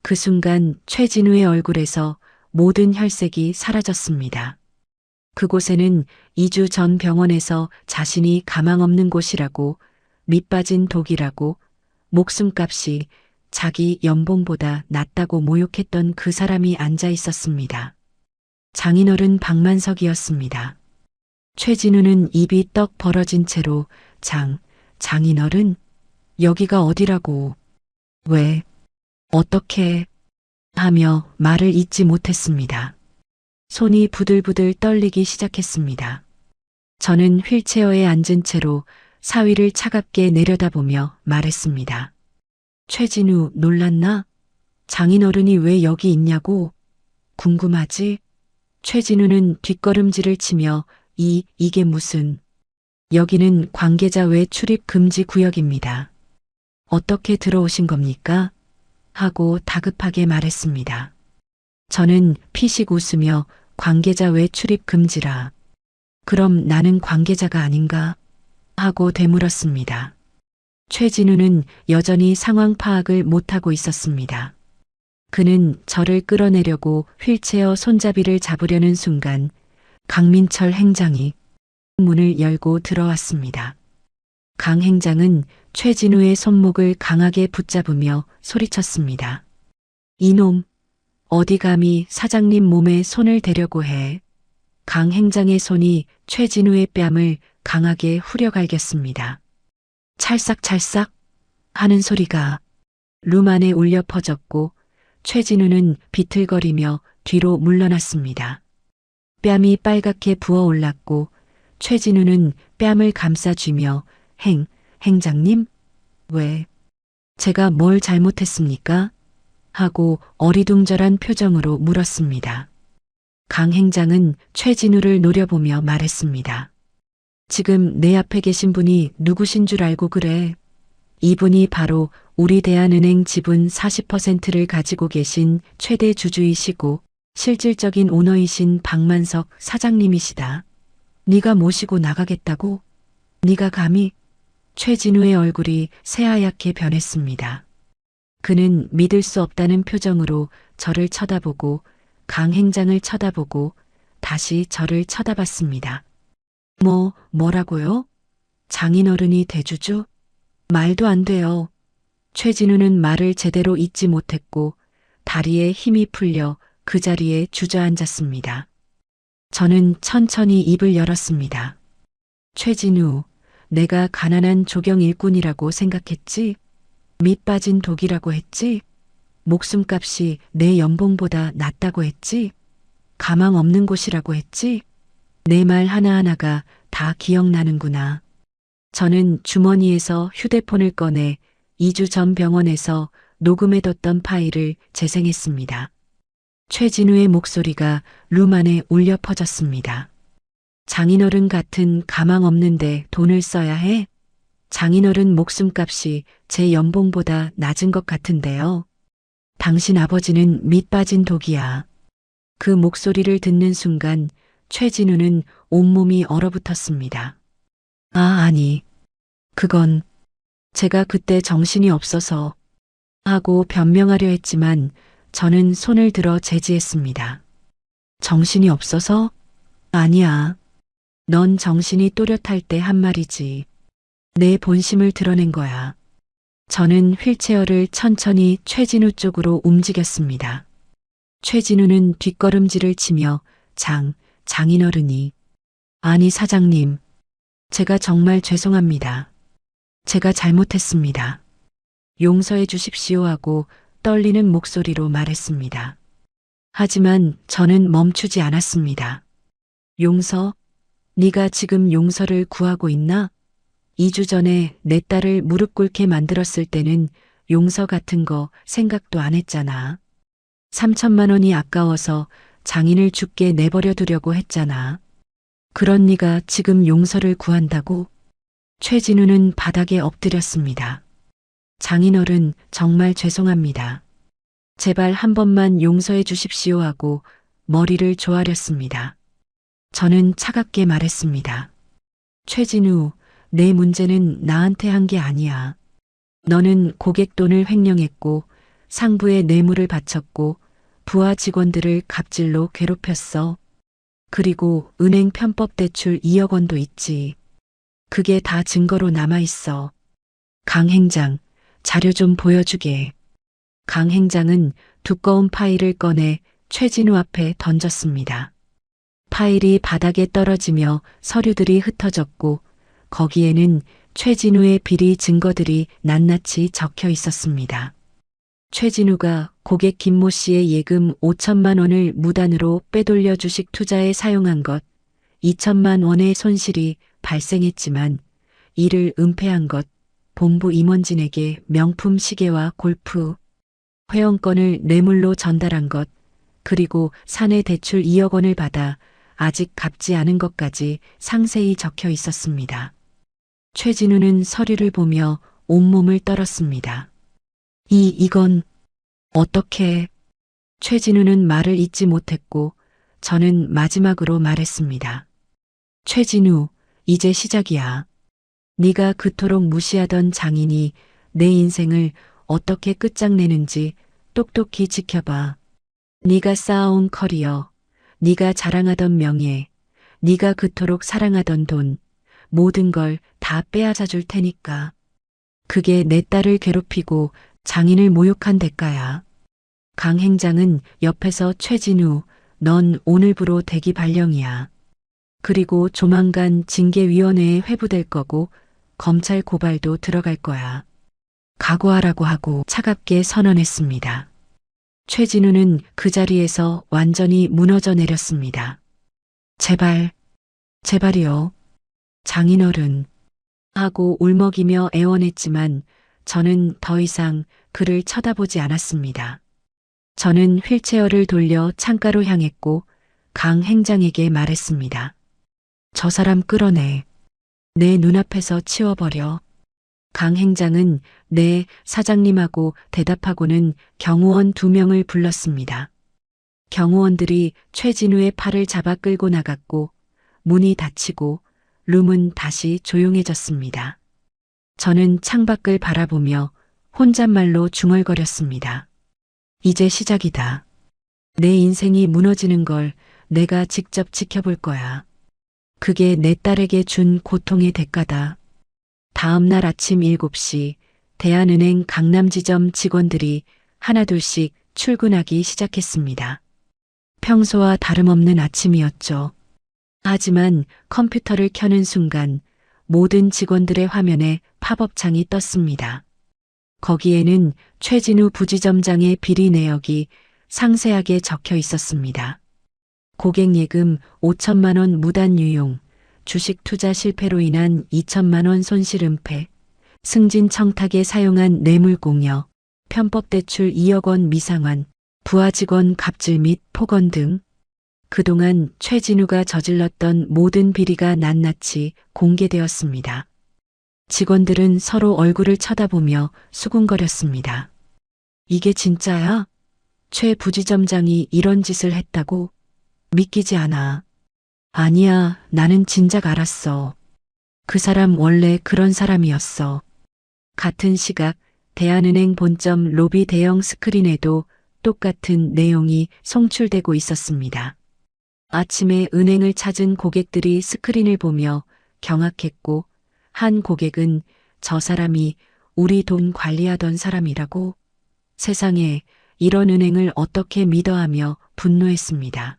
그 순간 최진우의 얼굴에서 모든 혈색이 사라졌습니다. 그곳에는 2주 전 병원에서 자신이 가망 없는 곳이라고, 밑빠진 독이라고, 목숨값이 자기 연봉보다 낮다고 모욕했던 그 사람이 앉아 있었습니다. 장인어른 박만석이었습니다. 최진우는 입이 떡 벌어진 채로 장인어른? 여기가 어디라고? 왜? 어떻게? 하며 말을 잇지 못했습니다. 손이 부들부들 떨리기 시작했습니다. 저는 휠체어에 앉은 채로 사위를 차갑게 내려다보며 말했습니다. 최진우 놀랐나? 장인어른이 왜 여기 있냐고? 궁금하지? 최진우는 뒷걸음질을 치며 이게 무슨? 여기는 관계자 외 출입 금지 구역입니다. 어떻게 들어오신 겁니까? 하고 다급하게 말했습니다. 저는 피식 웃으며 관계자 외 출입 금지라. 그럼 나는 관계자가 아닌가? 하고 되물었습니다. 최진우는 여전히 상황 파악을 못하고 있었습니다. 그는 저를 끌어내려고 휠체어 손잡이를 잡으려는 순간 강민철 행장이 문을 열고 들어왔습니다. 강 행장은 최진우의 손목을 강하게 붙잡으며 소리쳤습니다. 이놈, 어디 감히 사장님 몸에 손을 대려고 해. 강 행장의 손이 최진우의 뺨을 강하게 후려갈겼습니다. 찰싹찰싹 하는 소리가 룸 안에 울려 퍼졌고 최진우는 비틀거리며 뒤로 물러났습니다. 뺨이 빨갛게 부어올랐고 최진우는 뺨을 감싸쥐며 행장님? 왜? 제가 뭘 잘못했습니까? 하고 어리둥절한 표정으로 물었습니다. 강 행장은 최진우를 노려보며 말했습니다. 지금 내 앞에 계신 분이 누구신 줄 알고 그래? 이분이 바로 우리 대한은행 지분 40%를 가지고 계신 최대 주주이시고 실질적인 오너이신 박만석 사장님이시다. 네가 모시고 나가겠다고? 네가 감히? 최진우의 얼굴이 새하얗게 변했습니다. 그는 믿을 수 없다는 표정으로 저를 쳐다보고 강 행장을 쳐다보고 다시 저를 쳐다봤습니다. 뭐라고요? 장인어른이 대주주? 말도 안 돼요. 최진우는 말을 제대로 잇지 못했고 다리에 힘이 풀려 그 자리에 주저앉았습니다. 저는 천천히 입을 열었습니다. 최진우, 내가 가난한 조경 일꾼이라고 생각했지? 밑 빠진 독이라고 했지? 목숨값이 내 연봉보다 낮다고 했지? 가망 없는 곳이라고 했지? 내 말 하나하나가 다 기억나는구나. 저는 주머니에서 휴대폰을 꺼내 2주 전 병원에서 녹음해뒀던 파일을 재생했습니다. 최진우의 목소리가 룸 안에 울려 퍼졌습니다. 장인어른 같은 가망 없는데 돈을 써야 해? 장인어른 목숨값이 제 연봉보다 낮은 것 같은데요. 당신 아버지는 밑 빠진 독이야. 그 목소리를 듣는 순간 최진우는 온몸이 얼어붙었습니다. 아니. 그건 제가 그때 정신이 없어서 하고 변명하려 했지만 저는 손을 들어 제지했습니다. 정신이 없어서? 아니야. 넌 정신이 또렷할 때 한 말이지. 내 본심을 드러낸 거야. 저는 휠체어를 천천히 최진우 쪽으로 움직였습니다. 최진우는 뒷걸음질을 치며 장인어른이. 아니 사장님. 제가 정말 죄송합니다. 제가 잘못했습니다. 용서해 주십시오 하고 떨리는 목소리로 말했습니다. 하지만 저는 멈추지 않았습니다. 용서? 네가 지금 용서를 구하고 있나? 2주 전에 내 딸을 무릎 꿇게 만들었을 때는 용서 같은 거 생각도 안 했잖아. 3천만 원이 아까워서 장인을 죽게 내버려 두려고 했잖아. 그런 네가 지금 용서를 구한다고? 최진우는 바닥에 엎드렸습니다. 장인어른 정말 죄송합니다. 제발 한 번만 용서해 주십시오 하고 머리를 조아렸습니다. 저는 차갑게 말했습니다. 최진우, 내 문제는 나한테 한 게 아니야. 너는 고객 돈을 횡령했고 상부에 뇌물을 바쳤고 부하 직원들을 갑질로 괴롭혔어. 그리고 은행 편법 대출 2억 원도 있지. 그게 다 증거로 남아있어. 강 행장, 자료 좀 보여주게. 강 행장은 두꺼운 파일을 꺼내 최진우 앞에 던졌습니다. 파일이 바닥에 떨어지며 서류들이 흩어졌고 거기에는 최진우의 비리 증거들이 낱낱이 적혀 있었습니다. 최진우가 고객 김모 씨의 예금 5천만 원을 무단으로 빼돌려 주식 투자에 사용한 것, 2천만 원의 손실이 발생했지만 이를 은폐한 것, 본부 임원진에게 명품 시계와 골프 회원권을 뇌물로 전달한 것, 그리고 사내 대출 2억 원을 받아 아직 갚지 않은 것까지 상세히 적혀 있었습니다. 최진우는 서류를 보며 온몸을 떨었습니다. 이건 어떻게? 최진우는 말을 잇지 못했고 저는 마지막으로 말했습니다. 최진우, 이제 시작이야. 네가 그토록 무시하던 장인이 내 인생을 어떻게 끝장내는지 똑똑히 지켜봐. 네가 쌓아온 커리어, 네가 자랑하던 명예, 네가 그토록 사랑하던 돈, 모든 걸 다 빼앗아 줄 테니까. 그게 내 딸을 괴롭히고 장인을 모욕한 대가야. 강 행장은 옆에서 최진우, 넌 오늘부로 대기 발령이야. 그리고 조만간 징계위원회에 회부될 거고 검찰 고발도 들어갈 거야. 각오하라고 하고 차갑게 선언했습니다. 최진우는 그 자리에서 완전히 무너져 내렸습니다. 제발이요. 장인어른. 하고 울먹이며 애원했지만 저는 더 이상 그를 쳐다보지 않았습니다. 저는 휠체어를 돌려 창가로 향했고 강 행장에게 말했습니다. 저 사람 끌어내. 내 눈앞에서 치워버려. 강 행장은 네, 사장님하고 대답하고는 경호원 2명을 불렀습니다. 경호원들이 최진우의 팔을 잡아 끌고 나갔고 문이 닫히고 룸은 다시 조용해졌습니다. 저는 창밖을 바라보며 혼잣말로 중얼거렸습니다. 이제 시작이다. 내 인생이 무너지는 걸 내가 직접 지켜볼 거야. 그게 내 딸에게 준 고통의 대가다. 다음 날 아침 7시 대한은행 강남지점 직원들이 하나둘씩 출근하기 시작했습니다. 평소와 다름없는 아침이었죠. 하지만 컴퓨터를 켜는 순간 모든 직원들의 화면에 팝업창이 떴습니다. 거기에는 최진우 부지점장의 비리 내역이 상세하게 적혀 있었습니다. 고객 예금 5천만 원 무단 유용, 주식 투자 실패로 인한 2천만 원 손실 은폐, 승진 청탁에 사용한 뇌물 공여, 편법 대출 2억 원 미상환, 부하 직원 갑질 및 폭언 등 그동안 최진우가 저질렀던 모든 비리가 낱낱이 공개되었습니다. 직원들은 서로 얼굴을 쳐다보며 수군거렸습니다. 이게 진짜야? 최 부지점장이 이런 짓을 했다고? 믿기지 않아. 아니야, 나는 진작 알았어. 그 사람 원래 그런 사람이었어. 같은 시각 대한은행 본점 로비 대형 스크린에도 똑같은 내용이 송출되고 있었습니다. 아침에 은행을 찾은 고객들이 스크린을 보며 경악했고 한 고객은 저 사람이 우리 돈 관리하던 사람이라고? 세상에 이런 은행을 어떻게 믿어하며 분노했습니다.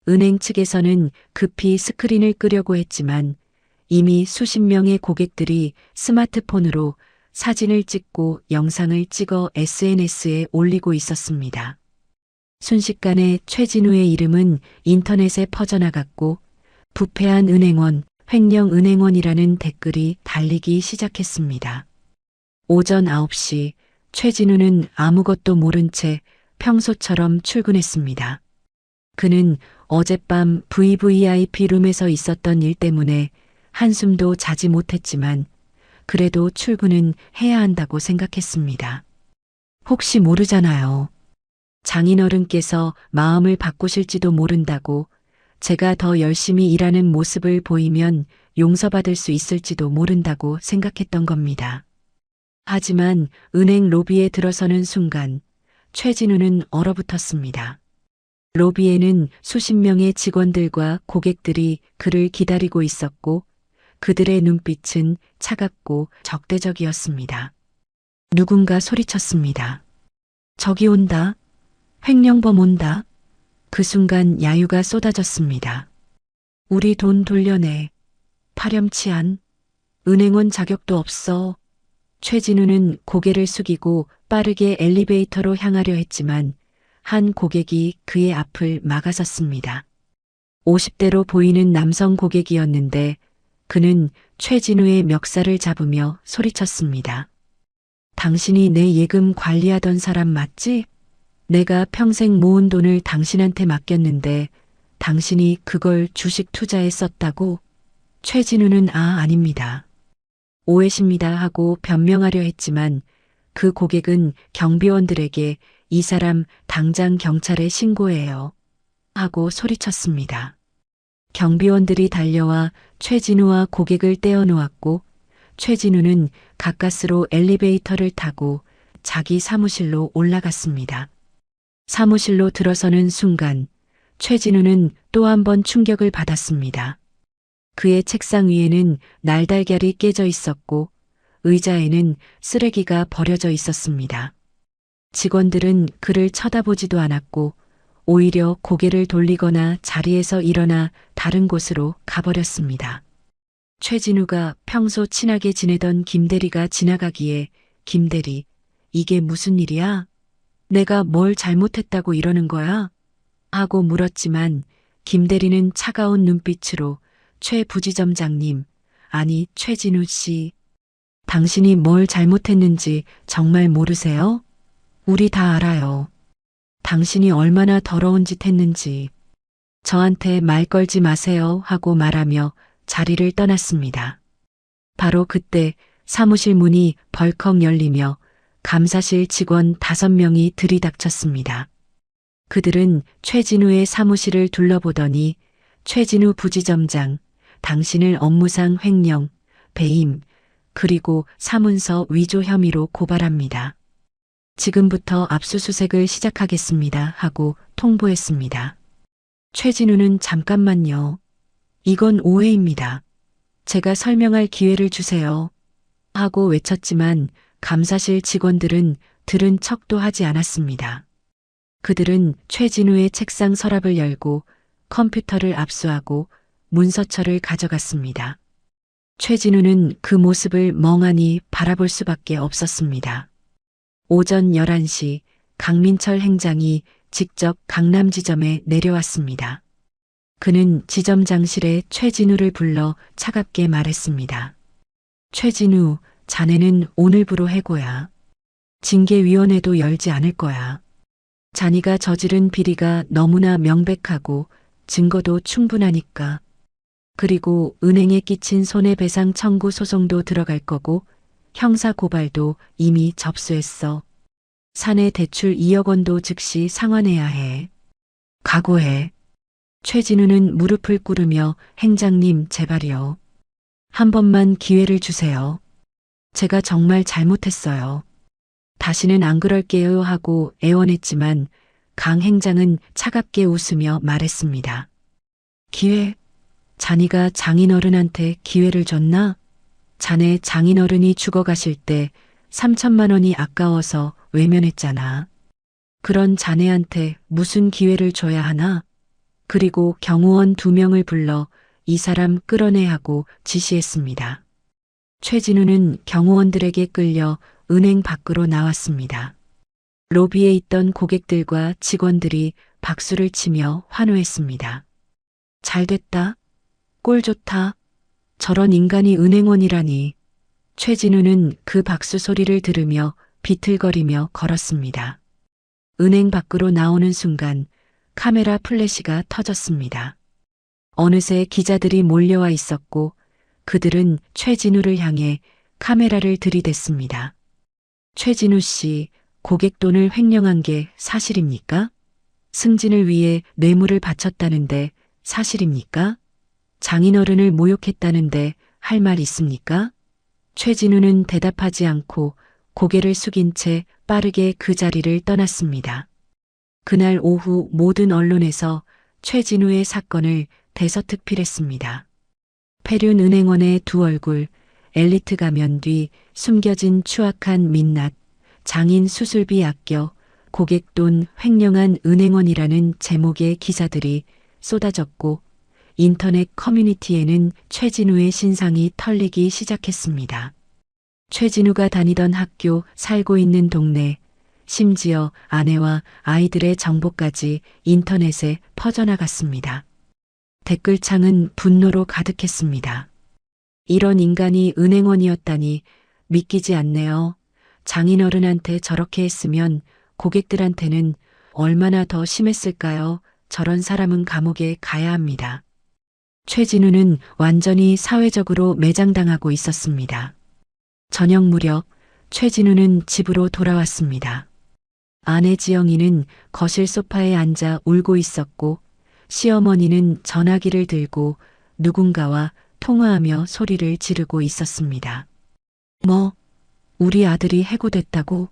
은행 측에서는 급히 스크린을 끄려고 했지만 이미 수십 명의 고객들이 스마트폰으로 사진을 찍고 영상을 찍어 SNS에 올리고 있었습니다. 순식간에 최진우의 이름은 인터넷에 퍼져나갔고 부패한 은행원, 횡령 은행원이라는 댓글이 달리기 시작했습니다. 오전 9시 최진우는 아무것도 모른 채 평소처럼 출근했습니다. 그는 어젯밤 VVIP 룸에서 있었던 일 때문에 한숨도 자지 못했지만 그래도 출근은 해야 한다고 생각했습니다. 혹시 모르잖아요. 장인어른께서 마음을 바꾸실지도 모른다고 제가 더 열심히 일하는 모습을 보이면 용서받을 수 있을지도 모른다고 생각했던 겁니다. 하지만 은행 로비에 들어서는 순간 최진우는 얼어붙었습니다. 로비에는 수십 명의 직원들과 고객들이 그를 기다리고 있었고 그들의 눈빛은 차갑고 적대적이었습니다. 누군가 소리쳤습니다. 저기 온다. 횡령범 온다. 그 순간 야유가 쏟아졌습니다. 우리 돈 돌려내. 파렴치한. 은행원 자격도 없어. 최진우는 고개를 숙이고 빠르게 엘리베이터로 향하려 했지만 한 고객이 그의 앞을 막아섰습니다. 50대로 보이는 남성 고객이었는데 그는 최진우의 멱살을 잡으며 소리쳤습니다. 당신이 내 예금 관리하던 사람 맞지? 내가 평생 모은 돈을 당신한테 맡겼는데 당신이 그걸 주식 투자에 썼다고? 최진우는 아닙니다. 오해십니다 하고 변명하려 했지만 그 고객은 경비원들에게 이 사람 당장 경찰에 신고해요 하고 소리쳤습니다. 경비원들이 달려와 최진우와 고객을 떼어놓았고 최진우는 가까스로 엘리베이터를 타고 자기 사무실로 올라갔습니다. 사무실로 들어서는 순간 최진우는 또 한 번 충격을 받았습니다. 그의 책상 위에는 날달걀이 깨져 있었고 의자에는 쓰레기가 버려져 있었습니다. 직원들은 그를 쳐다보지도 않았고 오히려 고개를 돌리거나 자리에서 일어나 다른 곳으로 가버렸습니다. 최진우가 평소 친하게 지내던 김대리가 지나가기에 김대리, 이게 무슨 일이야? 내가 뭘 잘못했다고 이러는 거야? 하고 물었지만 김대리는 차가운 눈빛으로 최 부지점장님, 아니 최진우 씨, 당신이 뭘 잘못했는지 정말 모르세요? 우리 다 알아요. 당신이 얼마나 더러운 짓 했는지. 저한테 말 걸지 마세요 하고 말하며 자리를 떠났습니다. 바로 그때 사무실 문이 벌컥 열리며 감사실 직원 5명이 들이닥쳤습니다. 그들은 최진우의 사무실을 둘러보더니 최진우 부지점장, 당신을 업무상 횡령, 배임, 그리고 사문서 위조 혐의로 고발합니다. 지금부터 압수수색을 시작하겠습니다 하고 통보했습니다. 최진우는 잠깐만요. 이건 오해입니다. 제가 설명할 기회를 주세요. 하고 외쳤지만 감사실 직원들은 들은 척도 하지 않았습니다. 그들은 최진우의 책상 서랍을 열고 컴퓨터를 압수하고 문서처를 가져갔습니다. 최진우는 그 모습을 멍하니 바라볼 수밖에 없었습니다. 오전 11시 강민철 행장이 직접 강남지점에 내려왔습니다. 그는 지점장실에 최진우를 불러 차갑게 말했습니다. 최진우, 자네는 오늘부로 해고야. 징계위원회도 열지 않을 거야. 자네가 저지른 비리가 너무나 명백하고 증거도 충분하니까. 그리고 은행에 끼친 손해배상 청구 소송도 들어갈 거고 형사 고발도 이미 접수했어. 사내 대출 2억 원도 즉시 상환해야 해. 각오해. 최진우는 무릎을 꿇으며 행장님 제발요. 한 번만 기회를 주세요. 제가 정말 잘못했어요. 다시는 안 그럴게요 하고 애원했지만 강 행장은 차갑게 웃으며 말했습니다. 기회? 자네가 장인어른한테 기회를 줬나? 자네 장인어른이 죽어가실 때 3천만 원이 아까워서 외면했잖아. 그런 자네한테 무슨 기회를 줘야 하나? 그리고 경호원 2명을 불러 이 사람 끌어내 하고 지시했습니다. 최진우는 경호원들에게 끌려 은행 밖으로 나왔습니다. 로비에 있던 고객들과 직원들이 박수를 치며 환호했습니다. 잘됐다. 꼴 좋다. 저런 인간이 은행원이라니. 최진우는 그 박수 소리를 들으며 비틀거리며 걸었습니다. 은행 밖으로 나오는 순간 카메라 플래시가 터졌습니다. 어느새 기자들이 몰려와 있었고 그들은 최진우를 향해 카메라를 들이댔습니다. 최진우 씨, 고객 돈을 횡령한 게 사실입니까? 승진을 위해 뇌물을 바쳤다는데 사실입니까? 장인어른을 모욕했다는데 할 말 있습니까? 최진우는 대답하지 않고 고개를 숙인 채 빠르게 그 자리를 떠났습니다. 그날 오후 모든 언론에서 최진우의 사건을 대서특필했습니다. 패륜은행원의 두 얼굴, 엘리트 가면 뒤 숨겨진 추악한 민낯, 장인 수술비 아껴 고객 돈 횡령한 은행원이라는 제목의 기사들이 쏟아졌고 인터넷 커뮤니티에는 최진우의 신상이 털리기 시작했습니다. 최진우가 다니던 학교, 살고 있는 동네, 심지어 아내와 아이들의 정보까지 인터넷에 퍼져나갔습니다. 댓글창은 분노로 가득했습니다. 이런 인간이 은행원이었다니 믿기지 않네요. 장인어른한테 저렇게 했으면 고객들한테는 얼마나 더 심했을까요? 저런 사람은 감옥에 가야 합니다. 최진우는 완전히 사회적으로 매장당하고 있었습니다. 저녁 무렵 최진우는 집으로 돌아왔습니다. 아내 지영이는 거실 소파에 앉아 울고 있었고 시어머니는 전화기를 들고 누군가와 통화하며 소리를 지르고 있었습니다. 뭐, 우리 아들이 해고됐다고?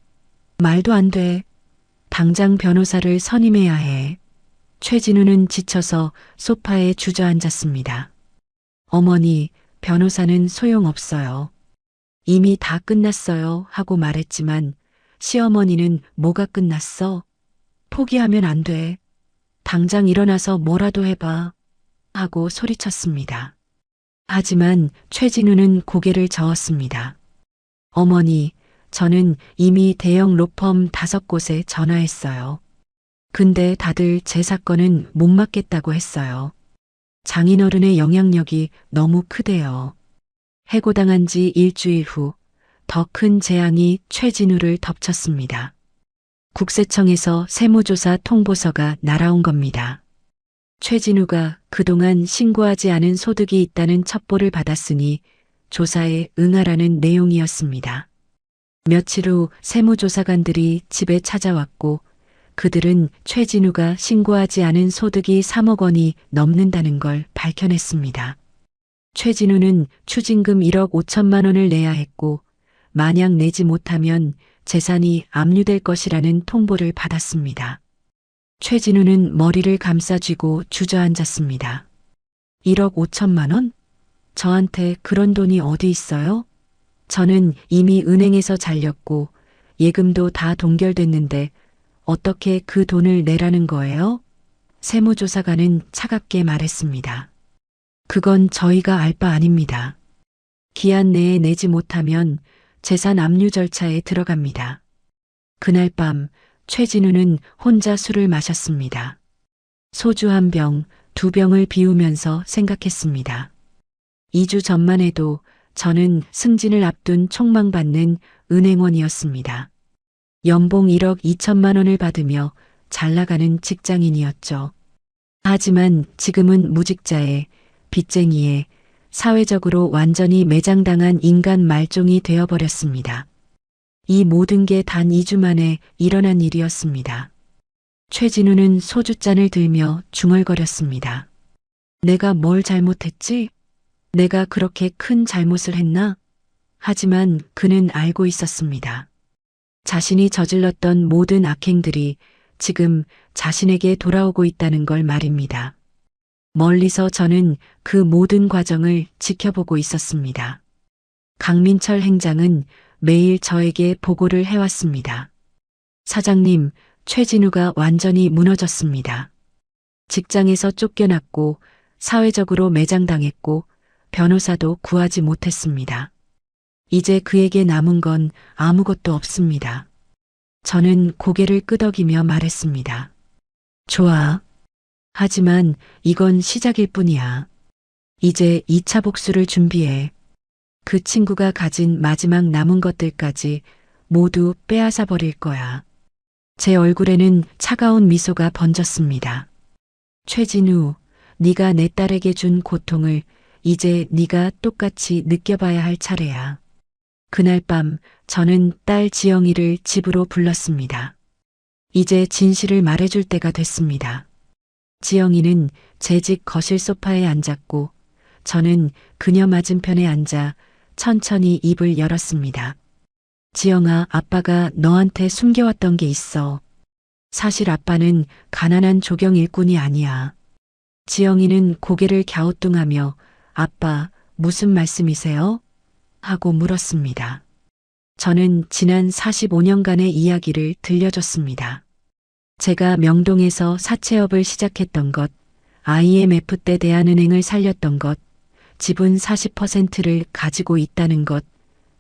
말도 안 돼. 당장 변호사를 선임해야 해. 최진우는 지쳐서 소파에 주저앉았습니다. 어머니, 변호사는 소용없어요. 이미 다 끝났어요 하고 말했지만 시어머니는 뭐가 끝났어? 포기하면 안 돼. 당장 일어나서 뭐라도 해봐. 하고 소리쳤습니다. 하지만 최진우는 고개를 저었습니다. 어머니, 저는 이미 대형 로펌 5곳에 전화했어요. 근데 다들 제 사건은 못 맡겠다고 했어요. 장인어른의 영향력이 너무 크대요. 해고당한 지 일주일 후 더 큰 재앙이 최진우를 덮쳤습니다. 국세청에서 세무조사 통보서가 날아온 겁니다. 최진우가 그동안 신고하지 않은 소득이 있다는 첩보를 받았으니 조사에 응하라는 내용이었습니다. 며칠 후 세무조사관들이 집에 찾아왔고 그들은 최진우가 신고하지 않은 소득이 3억 원이 넘는다는 걸 밝혀냈습니다. 최진우는 추징금 1억 5천만 원을 내야 했고 만약 내지 못하면 재산이 압류될 것이라는 통보를 받았습니다. 최진우는 머리를 감싸쥐고 주저앉았습니다. 1억 5천만 원? 저한테 그런 돈이 어디 있어요? 저는 이미 은행에서 잘렸고 예금도 다 동결됐는데 어떻게 그 돈을 내라는 거예요? 세무조사관은 차갑게 말했습니다. 그건 저희가 알 바 아닙니다. 기한 내에 내지 못하면 재산 압류 절차에 들어갑니다. 그날 밤 최진우는 혼자 술을 마셨습니다. 소주 1병, 2병을 비우면서 생각했습니다. 2주 전만 해도 저는 승진을 앞둔 촉망받는 은행원이었습니다. 연봉 1억 2천만 원을 받으며 잘 나가는 직장인이었죠. 하지만 지금은 무직자에 빚쟁이에 사회적으로 완전히 매장당한 인간 말종이 되어버렸습니다. 이 모든 게 단 2주 만에 일어난 일이었습니다. 최진우는 소주잔을 들며 중얼거렸습니다. 내가 뭘 잘못했지? 내가 그렇게 큰 잘못을 했나? 하지만 그는 알고 있었습니다. 자신이 저질렀던 모든 악행들이 지금 자신에게 돌아오고 있다는 걸 말입니다. 멀리서 저는 그 모든 과정을 지켜보고 있었습니다. 강민철 행장은 매일 저에게 보고를 해왔습니다. 사장님, 최진우가 완전히 무너졌습니다. 직장에서 쫓겨났고 사회적으로 매장당했고 변호사도 구하지 못했습니다. 이제 그에게 남은 건 아무것도 없습니다. 저는 고개를 끄덕이며 말했습니다. 좋아. 하지만 이건 시작일 뿐이야. 이제 2차 복수를 준비해. 그 친구가 가진 마지막 남은 것들까지 모두 빼앗아 버릴 거야. 제 얼굴에는 차가운 미소가 번졌습니다. 최진우, 네가 내 딸에게 준 고통을 이제 네가 똑같이 느껴봐야 할 차례야. 그날 밤 저는 딸 지영이를 집으로 불렀습니다. 이제 진실을 말해줄 때가 됐습니다. 지영이는 제 집 거실 소파에 앉았고 저는 그녀 맞은편에 앉아 천천히 입을 열었습니다. 지영아, 아빠가 너한테 숨겨왔던 게 있어. 사실 아빠는 가난한 조경 일꾼이 아니야. 지영이는 고개를 갸우뚱하며 아빠, 무슨 말씀이세요? 하고 물었습니다. 저는 지난 45년간의 이야기를 들려줬습니다. 제가 명동에서 사채업을 시작했던 것, IMF 때 대한은행을 살렸던 것, 지분 40%를 가지고 있다는 것,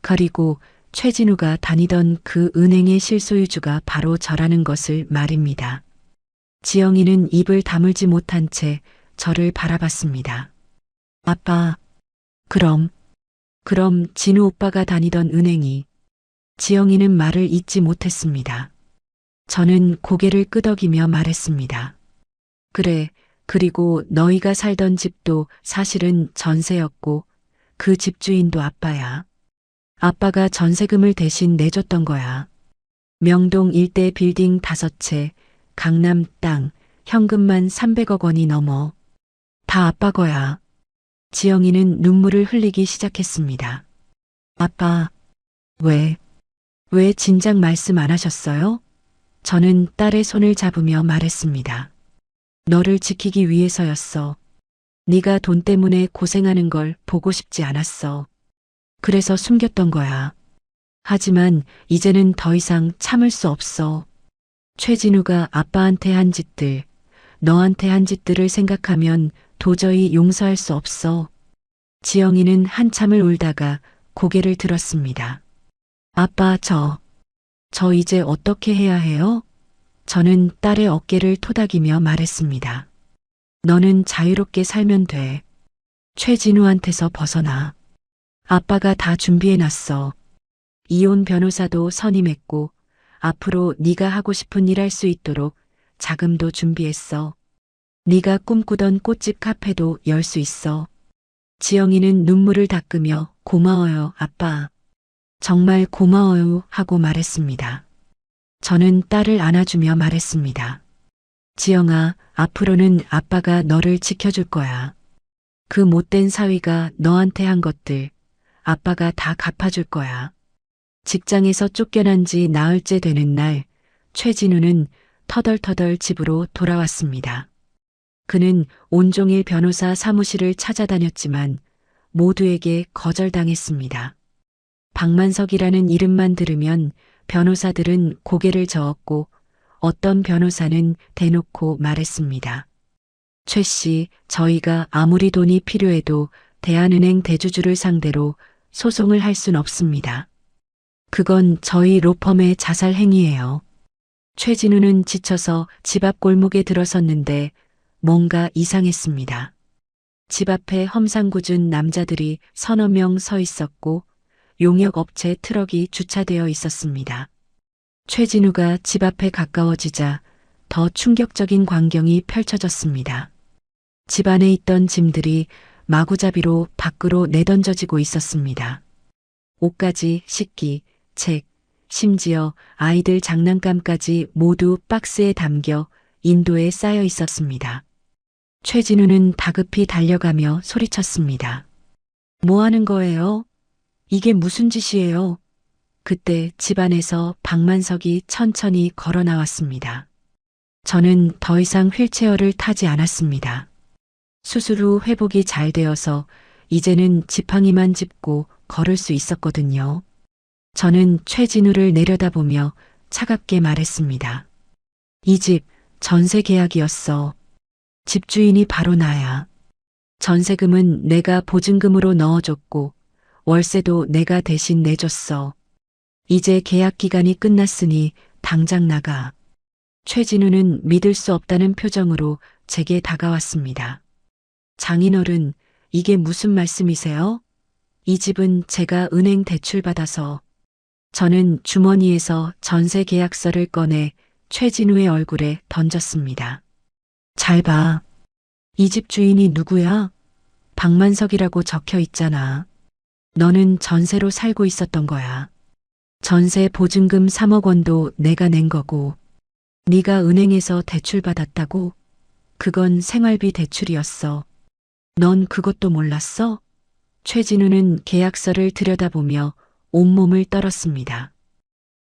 그리고 최진우가 다니던 그 은행의 실소유주가 바로 저라는 것을 말입니다. 지영이는 입을 다물지 못한 채 저를 바라봤습니다. 아빠, 그럼 그럼 진우 오빠가 다니던 은행이. 지영이는 말을 잇지 못했습니다. 저는 고개를 끄덕이며 말했습니다. 그래, 그리고 너희가 살던 집도 사실은 전세였고 그 집주인도 아빠야. 아빠가 전세금을 대신 내줬던 거야. 명동 일대 빌딩 5채, 강남 땅, 현금만 300억 원이 넘어. 다 아빠 거야. 지영이는 눈물을 흘리기 시작했습니다. 아빠, 왜 진작 말씀 안 하셨어요? 저는 딸의 손을 잡으며 말했습니다. 너를 지키기 위해서였어. 네가 돈 때문에 고생하는 걸 보고 싶지 않았어. 그래서 숨겼던 거야. 하지만 이제는 더 이상 참을 수 없어. 최진우가 아빠한테 한 짓들, 너한테 한 짓들을 생각하면 도저히 용서할 수 없어. 지영이는 한참을 울다가 고개를 들었습니다. 아빠, 저 이제 어떻게 해야 해요? 저는 딸의 어깨를 토닥이며 말했습니다. 너는 자유롭게 살면 돼. 최진우한테서 벗어나. 아빠가 다 준비해놨어. 이혼 변호사도 선임했고 앞으로 네가 하고 싶은 일 할 수 있도록 자금도 준비했어. 네가 꿈꾸던 꽃집 카페도 열 수 있어. 지영이는 눈물을 닦으며 고마워요, 아빠. 정말 고마워요 하고 말했습니다. 저는 딸을 안아주며 말했습니다. 지영아, 앞으로는 아빠가 너를 지켜줄 거야. 그 못된 사위가 너한테 한 것들 아빠가 다 갚아줄 거야. 직장에서 쫓겨난 지 나흘째 되는 날, 최진우는 터덜터덜 집으로 돌아왔습니다. 그는 온종일 변호사 사무실을 찾아다녔지만 모두에게 거절당했습니다. 박만석이라는 이름만 들으면 변호사들은 고개를 저었고 어떤 변호사는 대놓고 말했습니다. 최 씨, 저희가 아무리 돈이 필요해도 대한은행 대주주를 상대로 소송을 할 순 없습니다. 그건 저희 로펌의 자살 행위예요. 최진우는 지쳐서 집 앞 골목에 들어섰는데 뭔가 이상했습니다. 집 앞에 험상궂은 남자들이 서너 명 서 있었고 용역업체 트럭이 주차되어 있었습니다. 최진우가 집 앞에 가까워지자 더 충격적인 광경이 펼쳐졌습니다. 집 안에 있던 짐들이 마구잡이로 밖으로 내던져지고 있었습니다. 옷가지, 식기, 책, 심지어 아이들 장난감까지 모두 박스에 담겨 인도에 쌓여 있었습니다. 최진우는 다급히 달려가며 소리쳤습니다. 뭐 하는 거예요? 이게 무슨 짓이에요? 그때 집안에서 박만석이 천천히 걸어 나왔습니다. 저는 더 이상 휠체어를 타지 않았습니다. 수술 후 회복이 잘 되어서 이제는 지팡이만 짚고 걸을 수 있었거든요. 저는 최진우를 내려다보며 차갑게 말했습니다. 이 집 전세 계약이었어. 집주인이 바로 나야. 전세금은 내가 보증금으로 넣어줬고 월세도 내가 대신 내줬어. 이제 계약 기간이 끝났으니 당장 나가. 최진우는 믿을 수 없다는 표정으로 제게 다가왔습니다. 장인어른, 이게 무슨 말씀이세요? 이 집은 제가 은행 대출받아서. 저는 주머니에서 전세 계약서를 꺼내 최진우의 얼굴에 던졌습니다. 잘 봐. 이 집 주인이 누구야? 박만석이라고 적혀 있잖아. 너는 전세로 살고 있었던 거야. 전세 보증금 3억 원도 내가 낸 거고. 네가 은행에서 대출받았다고? 그건 생활비 대출이었어. 넌 그것도 몰랐어? 최진우는 계약서를 들여다보며 온몸을 떨었습니다.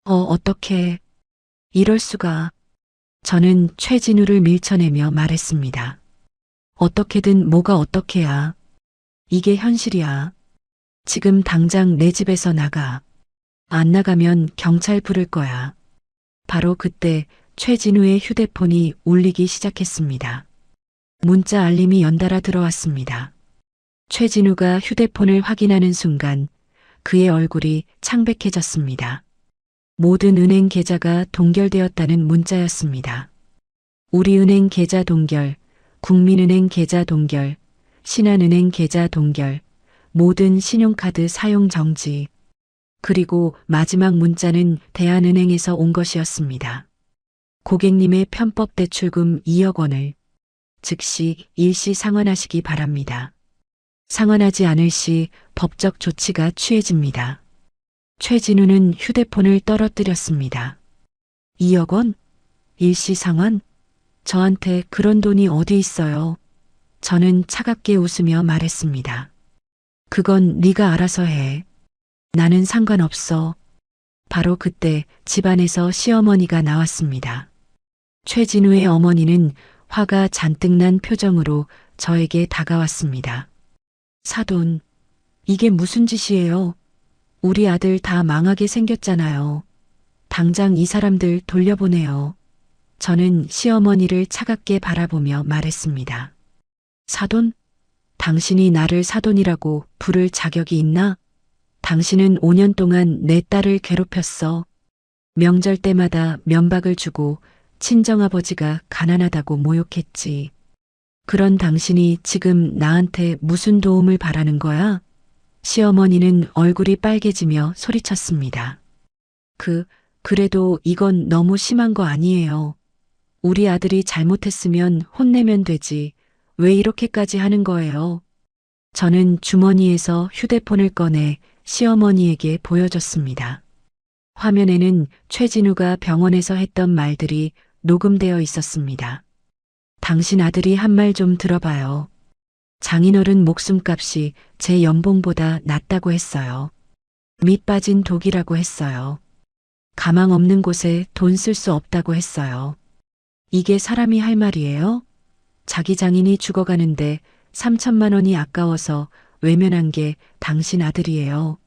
어떻게? 이럴 수가. 저는 최진우를 밀쳐내며 말했습니다. 어떻게든 뭐가 어떻게야. 이게 현실이야. 지금 당장 내 집에서 나가. 안 나가면 경찰 부를 거야. 바로 그때 최진우의 휴대폰이 울리기 시작했습니다. 문자 알림이 연달아 들어왔습니다. 최진우가 휴대폰을 확인하는 순간 그의 얼굴이 창백해졌습니다. 모든 은행 계좌가 동결되었다는 문자였습니다. 우리은행 계좌 동결, 국민은행 계좌 동결, 신한은행 계좌 동결, 모든 신용카드 사용 정지. 그리고 마지막 문자는 대한은행에서 온 것이었습니다. 고객님의 편법 대출금 2억 원을 즉시 일시 상환하시기 바랍니다. 상환하지 않을 시 법적 조치가 취해집니다. 최진우는 휴대폰을 떨어뜨렸습니다. 2억 원? 일시 상환? 저한테 그런 돈이 어디 있어요? 저는 차갑게 웃으며 말했습니다. 그건 네가 알아서 해. 나는 상관없어. 바로 그때 집안에서 시어머니가 나왔습니다. 최진우의 어머니는 화가 잔뜩 난 표정으로 저에게 다가왔습니다. 사돈, 이게 무슨 짓이에요? 우리 아들 다 망하게 생겼잖아요. 당장 이 사람들 돌려보내요. 저는 시어머니를 차갑게 바라보며 말했습니다. 사돈? 당신이 나를 사돈이라고 부를 자격이 있나? 당신은 5년 동안 내 딸을 괴롭혔어. 명절 때마다 면박을 주고 친정아버지가 가난하다고 모욕했지. 그런 당신이 지금 나한테 무슨 도움을 바라는 거야? 시어머니는 얼굴이 빨개지며 소리쳤습니다. 그래도 이건 너무 심한 거 아니에요. 우리 아들이 잘못했으면 혼내면 되지. 왜 이렇게까지 하는 거예요? 저는 주머니에서 휴대폰을 꺼내 시어머니에게 보여줬습니다. 화면에는 최진우가 병원에서 했던 말들이 녹음되어 있었습니다. 당신 아들이 한 말 좀 들어봐요. 장인어른 목숨값이 제 연봉보다 낫다고 했어요. 밑 빠진 독이라고 했어요. 가망 없는 곳에 돈 쓸 수 없다고 했어요. 이게 사람이 할 말이에요? 자기 장인이 죽어가는데 3천만 원이 아까워서 외면한 게 당신 아들이에요.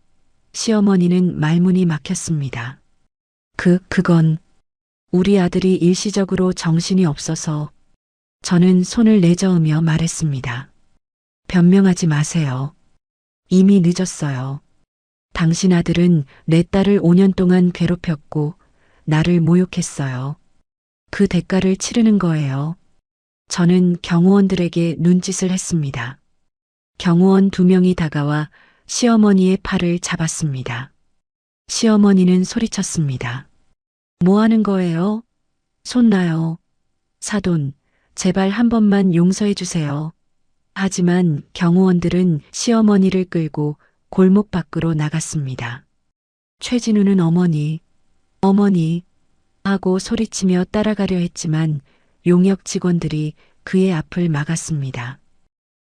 시어머니는 말문이 막혔습니다. 그건 우리 아들이 일시적으로 정신이 없어서. 저는 손을 내저으며 말했습니다. 변명하지 마세요. 이미 늦었어요. 당신 아들은 내 딸을 5년 동안 괴롭혔고 나를 모욕했어요. 그 대가를 치르는 거예요. 저는 경호원들에게 눈짓을 했습니다. 경호원 2명이 다가와 시어머니의 팔을 잡았습니다. 시어머니는 소리쳤습니다. 뭐 하는 거예요? 손 놔요. 사돈, 제발 한 번만 용서해 주세요. 하지만 경호원들은 시어머니를 끌고 골목 밖으로 나갔습니다. 최진우는 어머니 하고 소리치며 따라가려 했지만 용역 직원들이 그의 앞을 막았습니다.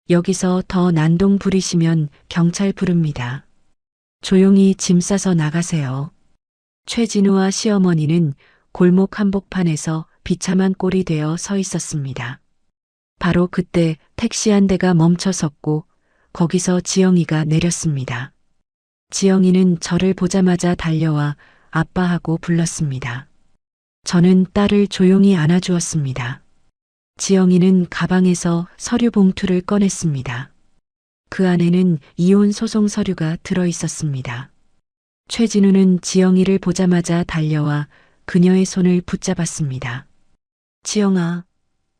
여기서 더 난동 부리시면 경찰 부릅니다. 조용히 짐 싸서 나가세요. 최진우와 시어머니는 골목 한복판에서 비참한 꼴이 되어 서 있었습니다. 바로 그때 택시 한 대가 멈춰 섰고 거기서 지영이가 내렸습니다. 지영이는 저를 보자마자 달려와 아빠하고 불렀습니다. 저는 딸을 조용히 안아주었습니다. 지영이는 가방에서 서류 봉투를 꺼냈습니다. 그 안에는 이혼 소송 서류가 들어 있었습니다. 최진우는 지영이를 보자마자 달려와 그녀의 손을 붙잡았습니다. 지영아,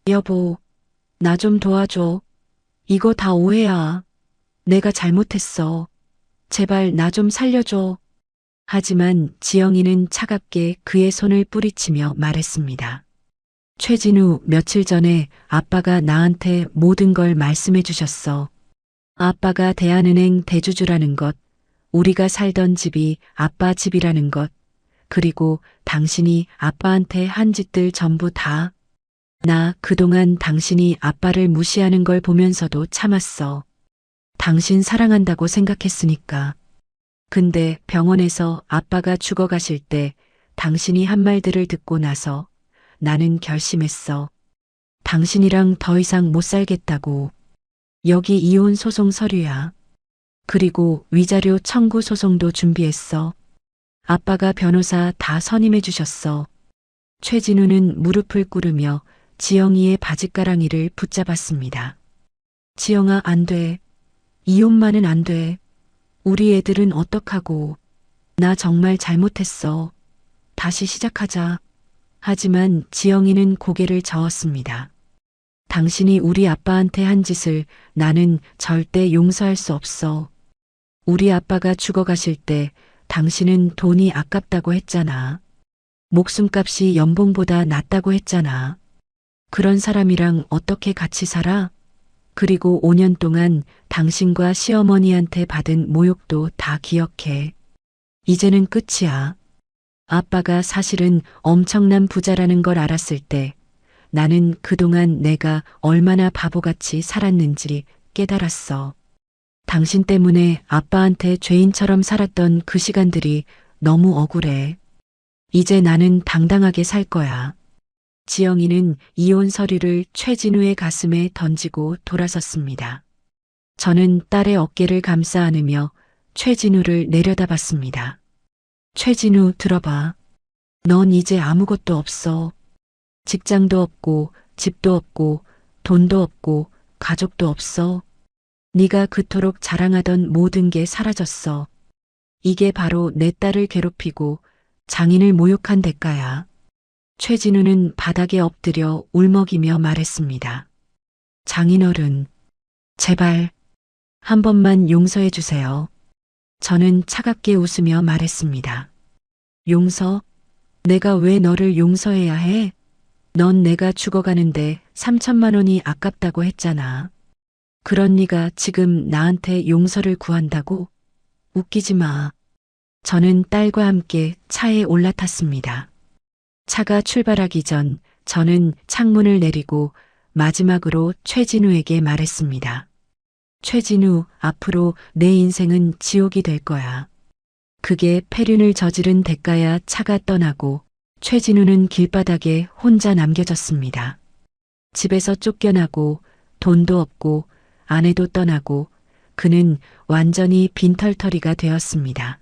여보, 나 좀 도와줘. 이거 다 오해야. 내가 잘못했어. 제발 나 좀 살려줘. 하지만 지영이는 차갑게 그의 손을 뿌리치며 말했습니다. 최진우, 며칠 전에 아빠가 나한테 모든 걸 말씀해 주셨어. 아빠가 대한은행 대주주라는 것, 우리가 살던 집이 아빠 집이라는 것, 그리고 당신이 아빠한테 한 짓들 전부 다. 나 그동안 당신이 아빠를 무시하는 걸 보면서도 참았어. 당신 사랑한다고 생각했으니까. 근데 병원에서 아빠가 죽어가실 때 당신이 한 말들을 듣고 나서 나는 결심했어. 당신이랑 더 이상 못 살겠다고. 여기 이혼 소송 서류야. 그리고 위자료 청구 소송도 준비했어. 아빠가 변호사 다 선임해 주셨어. 최진우는 무릎을 꿇으며 지영이의 바짓가랑이를 붙잡았습니다. 지영아, 안 돼. 이혼만은 안 돼. 우리 애들은 어떡하고. 나 정말 잘못했어. 다시 시작하자. 하지만 지영이는 고개를 저었습니다. 당신이 우리 아빠한테 한 짓을 나는 절대 용서할 수 없어. 우리 아빠가 죽어가실 때 당신은 돈이 아깝다고 했잖아. 목숨값이 연봉보다 낫다고 했잖아. 그런 사람이랑 어떻게 같이 살아? 그리고 5년 동안 당신과 시어머니한테 받은 모욕도 다 기억해. 이제는 끝이야. 아빠가 사실은 엄청난 부자라는 걸 알았을 때 나는 그동안 내가 얼마나 바보같이 살았는지 깨달았어. 당신 때문에 아빠한테 죄인처럼 살았던 그 시간들이 너무 억울해. 이제 나는 당당하게 살 거야. 지영이는 이혼 서류를 최진우의 가슴에 던지고 돌아섰습니다. 저는 딸의 어깨를 감싸 안으며 최진우를 내려다봤습니다. 최진우, 들어봐. 넌 이제 아무것도 없어. 직장도 없고 집도 없고 돈도 없고 가족도 없어. 네가 그토록 자랑하던 모든 게 사라졌어. 이게 바로 내 딸을 괴롭히고 장인을 모욕한 대가야. 최진우는 바닥에 엎드려 울먹이며 말했습니다. 장인어른, 제발 한 번만 용서해 주세요. 저는 차갑게 웃으며 말했습니다. 용서? 내가 왜 너를 용서해야 해? 넌 내가 죽어가는데 3천만 원이 아깝다고 했잖아. 그런 네가 지금 나한테 용서를 구한다고? 웃기지 마. 저는 딸과 함께 차에 올라탔습니다. 차가 출발하기 전 저는 창문을 내리고 마지막으로 최진우에게 말했습니다. 최진우, 앞으로 내 인생은 지옥이 될 거야. 그게 폐륜을 저지른 대가야. 차가 떠나고 최진우는 길바닥에 혼자 남겨졌습니다. 집에서 쫓겨나고 돈도 없고 아내도 떠나고 그는 완전히 빈털터리가 되었습니다.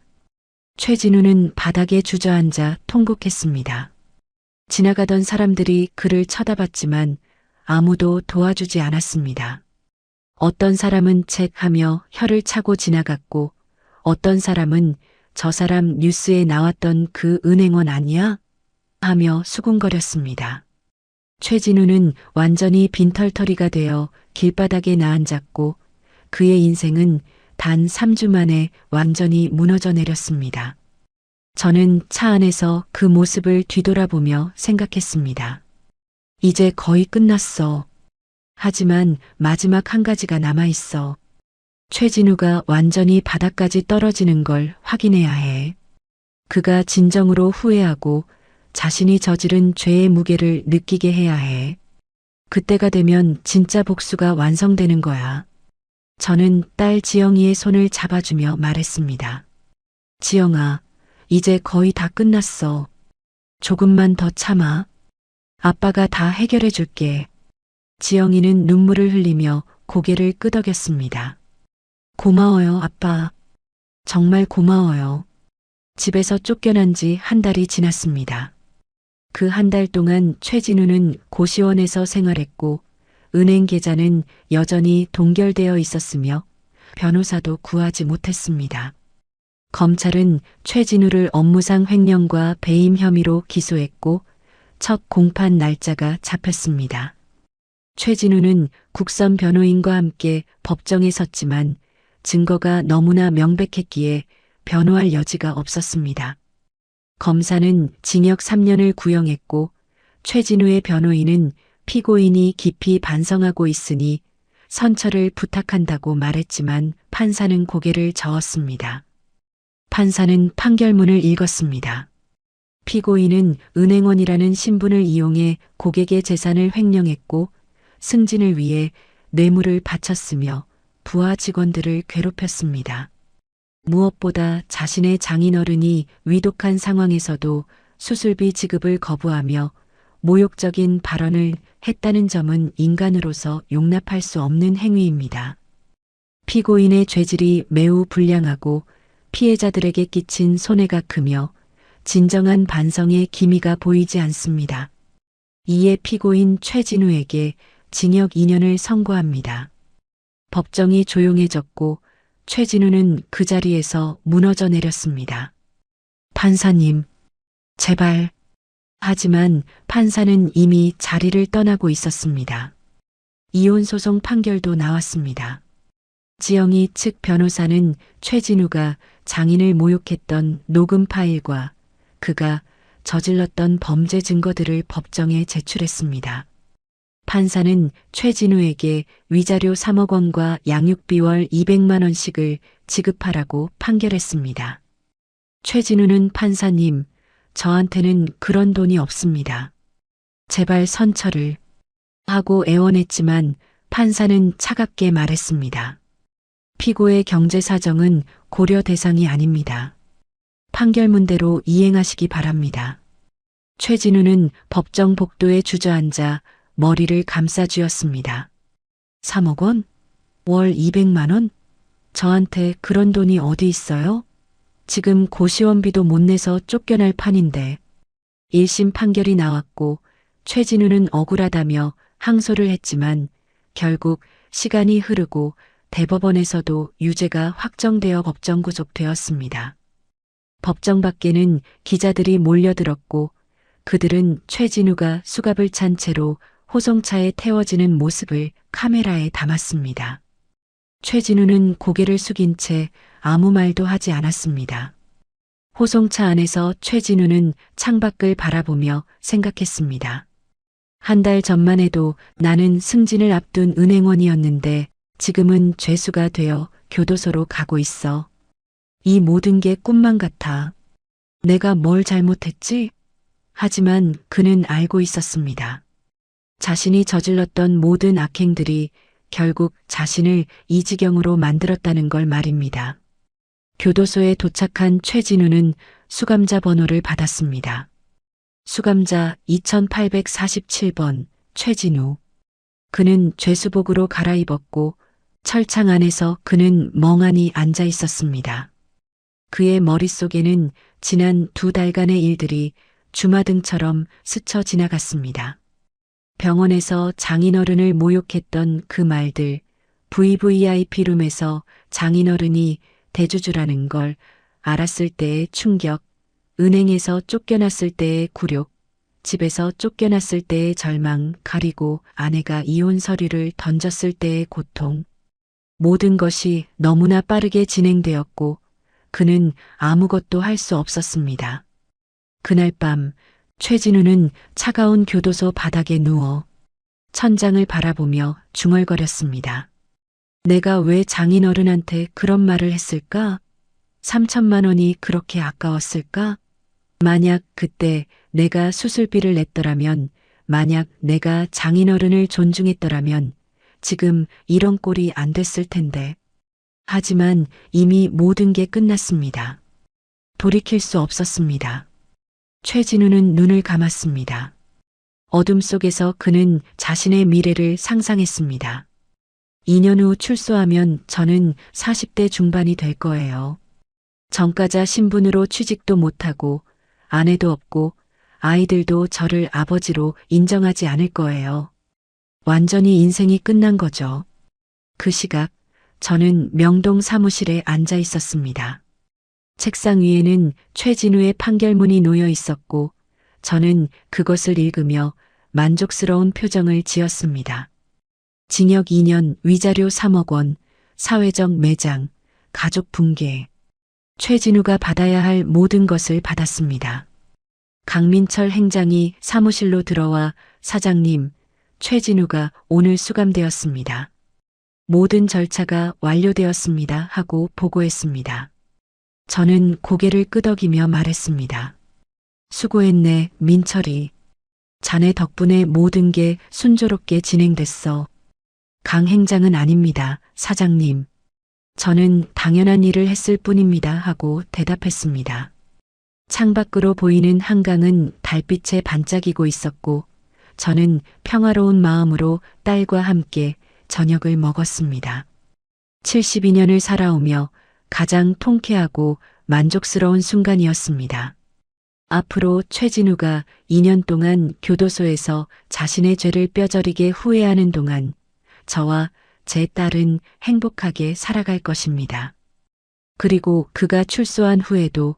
최진우는 바닥에 주저앉아 통곡했습니다. 지나가던 사람들이 그를 쳐다봤지만 아무도 도와주지 않았습니다. 어떤 사람은 책 하며 혀를 차고 지나갔고 어떤 사람은 저 사람 뉴스에 나왔던 그 은행원 아니야? 하며 수군거렸습니다. 최진우는 완전히 빈털터리가 되어 길바닥에 나앉았고 그의 인생은 단 3주 만에 완전히 무너져 내렸습니다. 저는 차 안에서 그 모습을 뒤돌아보며 생각했습니다. 이제 거의 끝났어. 하지만 마지막 한 가지가 남아있어. 최진우가 완전히 바닥까지 떨어지는 걸 확인해야 해. 그가 진정으로 후회하고 자신이 저지른 죄의 무게를 느끼게 해야 해. 그때가 되면 진짜 복수가 완성되는 거야. 저는 딸 지영이의 손을 잡아주며 말했습니다. 지영아, 이제 거의 다 끝났어. 조금만 더 참아. 아빠가 다 해결해 줄게. 지영이는 눈물을 흘리며 고개를 끄덕였습니다. 고마워요, 아빠. 정말 고마워요. 집에서 쫓겨난 지 한 달이 지났습니다. 그 한 달 동안 최진우는 고시원에서 생활했고 은행 계좌는 여전히 동결되어 있었으며 변호사도 구하지 못했습니다. 검찰은 최진우를 업무상 횡령과 배임 혐의로 기소했고 첫 공판 날짜가 잡혔습니다. 최진우는 국선 변호인과 함께 법정에 섰지만 증거가 너무나 명백했기에 변호할 여지가 없었습니다. 검사는 징역 3년을 구형했고 최진우의 변호인은 피고인이 깊이 반성하고 있으니 선처를 부탁한다고 말했지만 판사는 고개를 저었습니다. 판사는 판결문을 읽었습니다. 피고인은 은행원이라는 신분을 이용해 고객의 재산을 횡령했고 승진을 위해 뇌물을 바쳤으며 부하 직원들을 괴롭혔습니다. 무엇보다 자신의 장인어른이 위독한 상황에서도 수술비 지급을 거부하며 모욕적인 발언을 했다는 점은 인간으로서 용납할 수 없는 행위입니다. 피고인의 죄질이 매우 불량하고 피해자들에게 끼친 손해가 크며 진정한 반성의 기미가 보이지 않습니다. 이에 피고인 최진우에게 징역 2년을 선고합니다. 법정이 조용해졌고 최진우는 그 자리에서 무너져 내렸습니다. 판사님, 제발. 하지만 판사는 이미 자리를 떠나고 있었습니다. 이혼 소송 판결도 나왔습니다. 지영이 측 변호사는 최진우가 장인을 모욕했던 녹음 파일과 그가 저질렀던 범죄 증거들을 법정에 제출했습니다. 판사는 최진우에게 위자료 3억 원과 양육비 월 200만 원씩을 지급하라고 판결했습니다. 최진우는 판사님, 저한테는 그런 돈이 없습니다. 제발 선처를 하고 애원했지만 판사는 차갑게 말했습니다. 피고의 경제 사정은 고려 대상이 아닙니다. 판결문대로 이행하시기 바랍니다. 최진우는 법정 복도에 주저앉아 머리를 감싸쥐었습니다. 3억 원? 월 200만 원? 저한테 그런 돈이 어디 있어요? 지금 고시원비도 못 내서 쫓겨날 판인데. 1심 판결이 나왔고 최진우는 억울하다며 항소를 했지만 결국 시간이 흐르고 대법원에서도 유죄가 확정되어 법정 구속되었습니다. 법정 밖에는 기자들이 몰려들었고 그들은 최진우가 수갑을 찬 채로 호송차에 태워지는 모습을 카메라에 담았습니다. 최진우는 고개를 숙인 채 아무 말도 하지 않았습니다. 호송차 안에서 최진우는 창밖을 바라보며 생각했습니다. 한 달 전만 해도 나는 승진을 앞둔 은행원이었는데 지금은 죄수가 되어 교도소로 가고 있어. 이 모든 게 꿈만 같아. 내가 뭘 잘못했지? 하지만 그는 알고 있었습니다. 자신이 저질렀던 모든 악행들이 결국 자신을 이 지경으로 만들었다는 걸 말입니다. 교도소에 도착한 최진우는 수감자 번호를 받았습니다. 수감자 2847번 최진우. 그는 죄수복으로 갈아입었고 철창 안에서 그는 멍하니 앉아 있었습니다. 그의 머릿속에는 지난 2달간의 일들이 주마등처럼 스쳐 지나갔습니다. 병원에서 장인어른을 모욕했던 그 말들, VVIP 룸에서 장인어른이 대주주라는 걸 알았을 때의 충격, 은행에서 쫓겨났을 때의 굴욕, 집에서 쫓겨났을 때의 절망, 그리고 아내가 이혼 서류를 던졌을 때의 고통. 모든 것이 너무나 빠르게 진행되었고 그는 아무것도 할 수 없었습니다. 그날 밤 최진우는 차가운 교도소 바닥에 누워 천장을 바라보며 중얼거렸습니다. 내가 왜 장인어른한테 그런 말을 했을까? 3천만 원이 그렇게 아까웠을까? 만약 그때 내가 수술비를 냈더라면, 만약 내가 장인어른을 존중했더라면 지금 이런 꼴이 안 됐을 텐데. 하지만 이미 모든 게 끝났습니다. 돌이킬 수 없었습니다. 최진우는 눈을 감았습니다. 어둠 속에서 그는 자신의 미래를 상상했습니다. 2년 후 출소하면 저는 40대 중반이 될 거예요. 전과자 신분으로 취직도 못하고 아내도 없고 아이들도 저를 아버지로 인정하지 않을 거예요. 완전히 인생이 끝난 거죠. 그 시각 저는 명동 사무실에 앉아 있었습니다. 책상 위에는 최진우의 판결문이 놓여 있었고 저는 그것을 읽으며 만족스러운 표정을 지었습니다. 징역 2년, 위자료 3억 원, 사회적 매장, 가족 붕괴. 최진우가 받아야 할 모든 것을 받았습니다. 강민철 행장이 사무실로 들어와 사장님, 최진우가 오늘 수감되었습니다. 모든 절차가 완료되었습니다 하고 보고했습니다. 저는 고개를 끄덕이며 말했습니다. 수고했네, 민철이. 자네 덕분에 모든 게 순조롭게 진행됐어. 강 행장은 아닙니다, 사장님. 저는 당연한 일을 했을 뿐입니다 하고 대답했습니다. 창밖으로 보이는 한강은 달빛에 반짝이고 있었고 저는 평화로운 마음으로 딸과 함께 저녁을 먹었습니다. 72년을 살아오며 가장 통쾌하고 만족스러운 순간이었습니다. 앞으로 최진우가 2년 동안 교도소에서 자신의 죄를 뼈저리게 후회하는 동안 저와 제 딸은 행복하게 살아갈 것입니다. 그리고 그가 출소한 후에도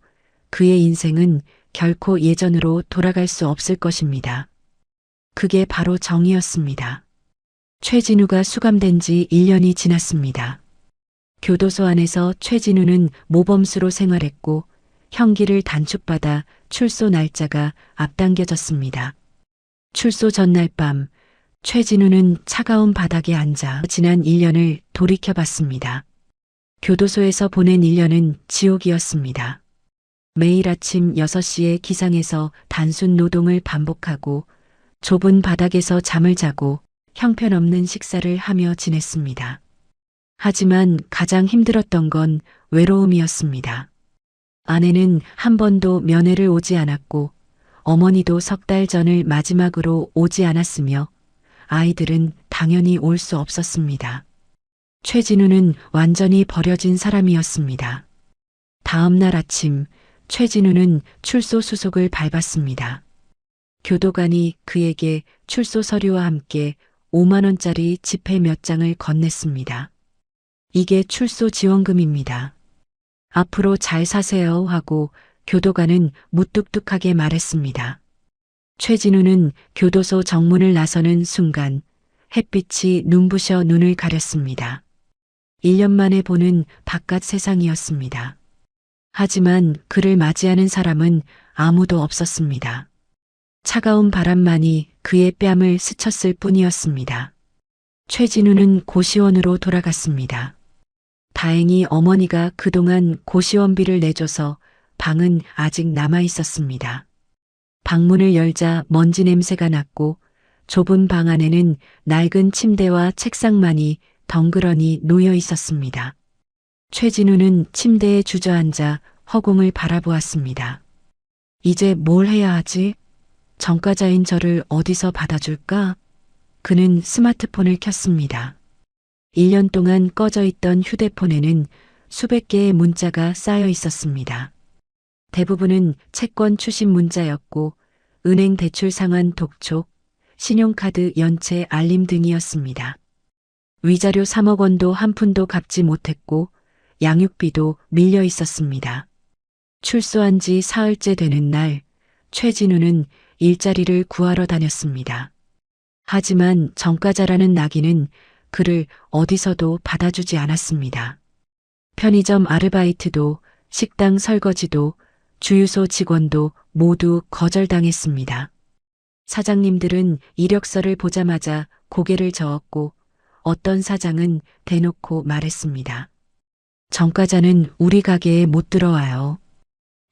그의 인생은 결코 예전으로 돌아갈 수 없을 것입니다. 그게 바로 정의였습니다. 최진우가 수감된 지 1년이 지났습니다. 교도소 안에서 최진우는 모범수로 생활했고 형기를 단축받아 출소 날짜가 앞당겨졌습니다. 출소 전날 밤 최진우는 차가운 바닥에 앉아 지난 1년을 돌이켜봤습니다. 교도소에서 보낸 1년은 지옥이었습니다. 매일 아침 6시에 기상해서 단순 노동을 반복하고 좁은 바닥에서 잠을 자고 형편없는 식사를 하며 지냈습니다. 하지만 가장 힘들었던 건 외로움이었습니다. 아내는 한 번도 면회를 오지 않았고 어머니도 석 달 전을 마지막으로 오지 않았으며 아이들은 당연히 올 수 없었습니다. 최진우는 완전히 버려진 사람이었습니다. 다음 날 아침 최진우는 출소 수속을 밟았습니다. 교도관이 그에게 출소 서류와 함께 5만 원짜리 지폐 몇 장을 건넸습니다. 이게 출소 지원금입니다. 앞으로 잘 사세요 하고 교도관은 무뚝뚝하게 말했습니다. 최진우는 교도소 정문을 나서는 순간 햇빛이 눈부셔 눈을 가렸습니다. 1년 만에 보는 바깥 세상이었습니다. 하지만 그를 맞이하는 사람은 아무도 없었습니다. 차가운 바람만이 그의 뺨을 스쳤을 뿐이었습니다. 최진우는 고시원으로 돌아갔습니다. 다행히 어머니가 그동안 고시원비를 내줘서 방은 아직 남아 있었습니다. 방문을 열자 먼지 냄새가 났고 좁은 방 안에는 낡은 침대와 책상만이 덩그러니 놓여 있었습니다. 최진우는 침대에 주저앉아 허공을 바라보았습니다. 이제 뭘 해야 하지? 전과자인 저를 어디서 받아줄까? 그는 스마트폰을 켰습니다. 1년 동안 꺼져 있던 휴대폰에는 수백 개의 문자가 쌓여 있었습니다. 대부분은 채권 추심 문자였고 은행 대출 상환 독촉, 신용카드 연체 알림 등이었습니다. 위자료 3억 원도 한 푼도 갚지 못했고 양육비도 밀려 있었습니다. 출소한 지 사흘째 되는 날 최진우는 일자리를 구하러 다녔습니다. 하지만 전과자라는 낙인은 그를 어디서도 받아주지 않았습니다. 편의점 아르바이트도 식당 설거지도 주유소 직원도 모두 거절당했습니다. 사장님들은 이력서를 보자마자 고개를 저었고 어떤 사장은 대놓고 말했습니다. 전과자는 우리 가게에 못 들어와요.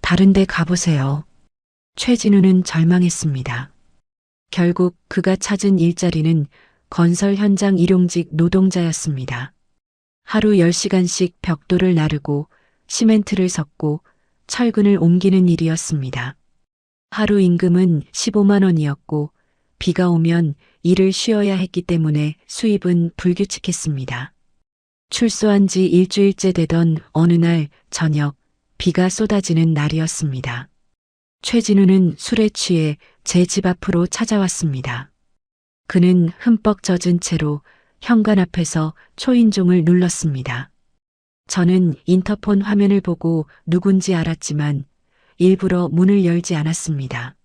다른 데 가보세요. 최진우는 절망했습니다. 결국 그가 찾은 일자리는 건설 현장 일용직 노동자였습니다. 하루 10시간씩 벽돌을 나르고 시멘트를 섞고 철근을 옮기는 일이었습니다. 하루 임금은 15만 원이었고 비가 오면 일을 쉬어야 했기 때문에 수입은 불규칙했습니다. 출소한 지 일주일째 되던 어느 날 저녁 비가 쏟아지는 날이었습니다. 최진우는 술에 취해 제 집 앞으로 찾아왔습니다. 그는 흠뻑 젖은 채로 현관 앞에서 초인종을 눌렀습니다. 저는 인터폰 화면을 보고 누군지 알았지만 일부러 문을 열지 않았습니다.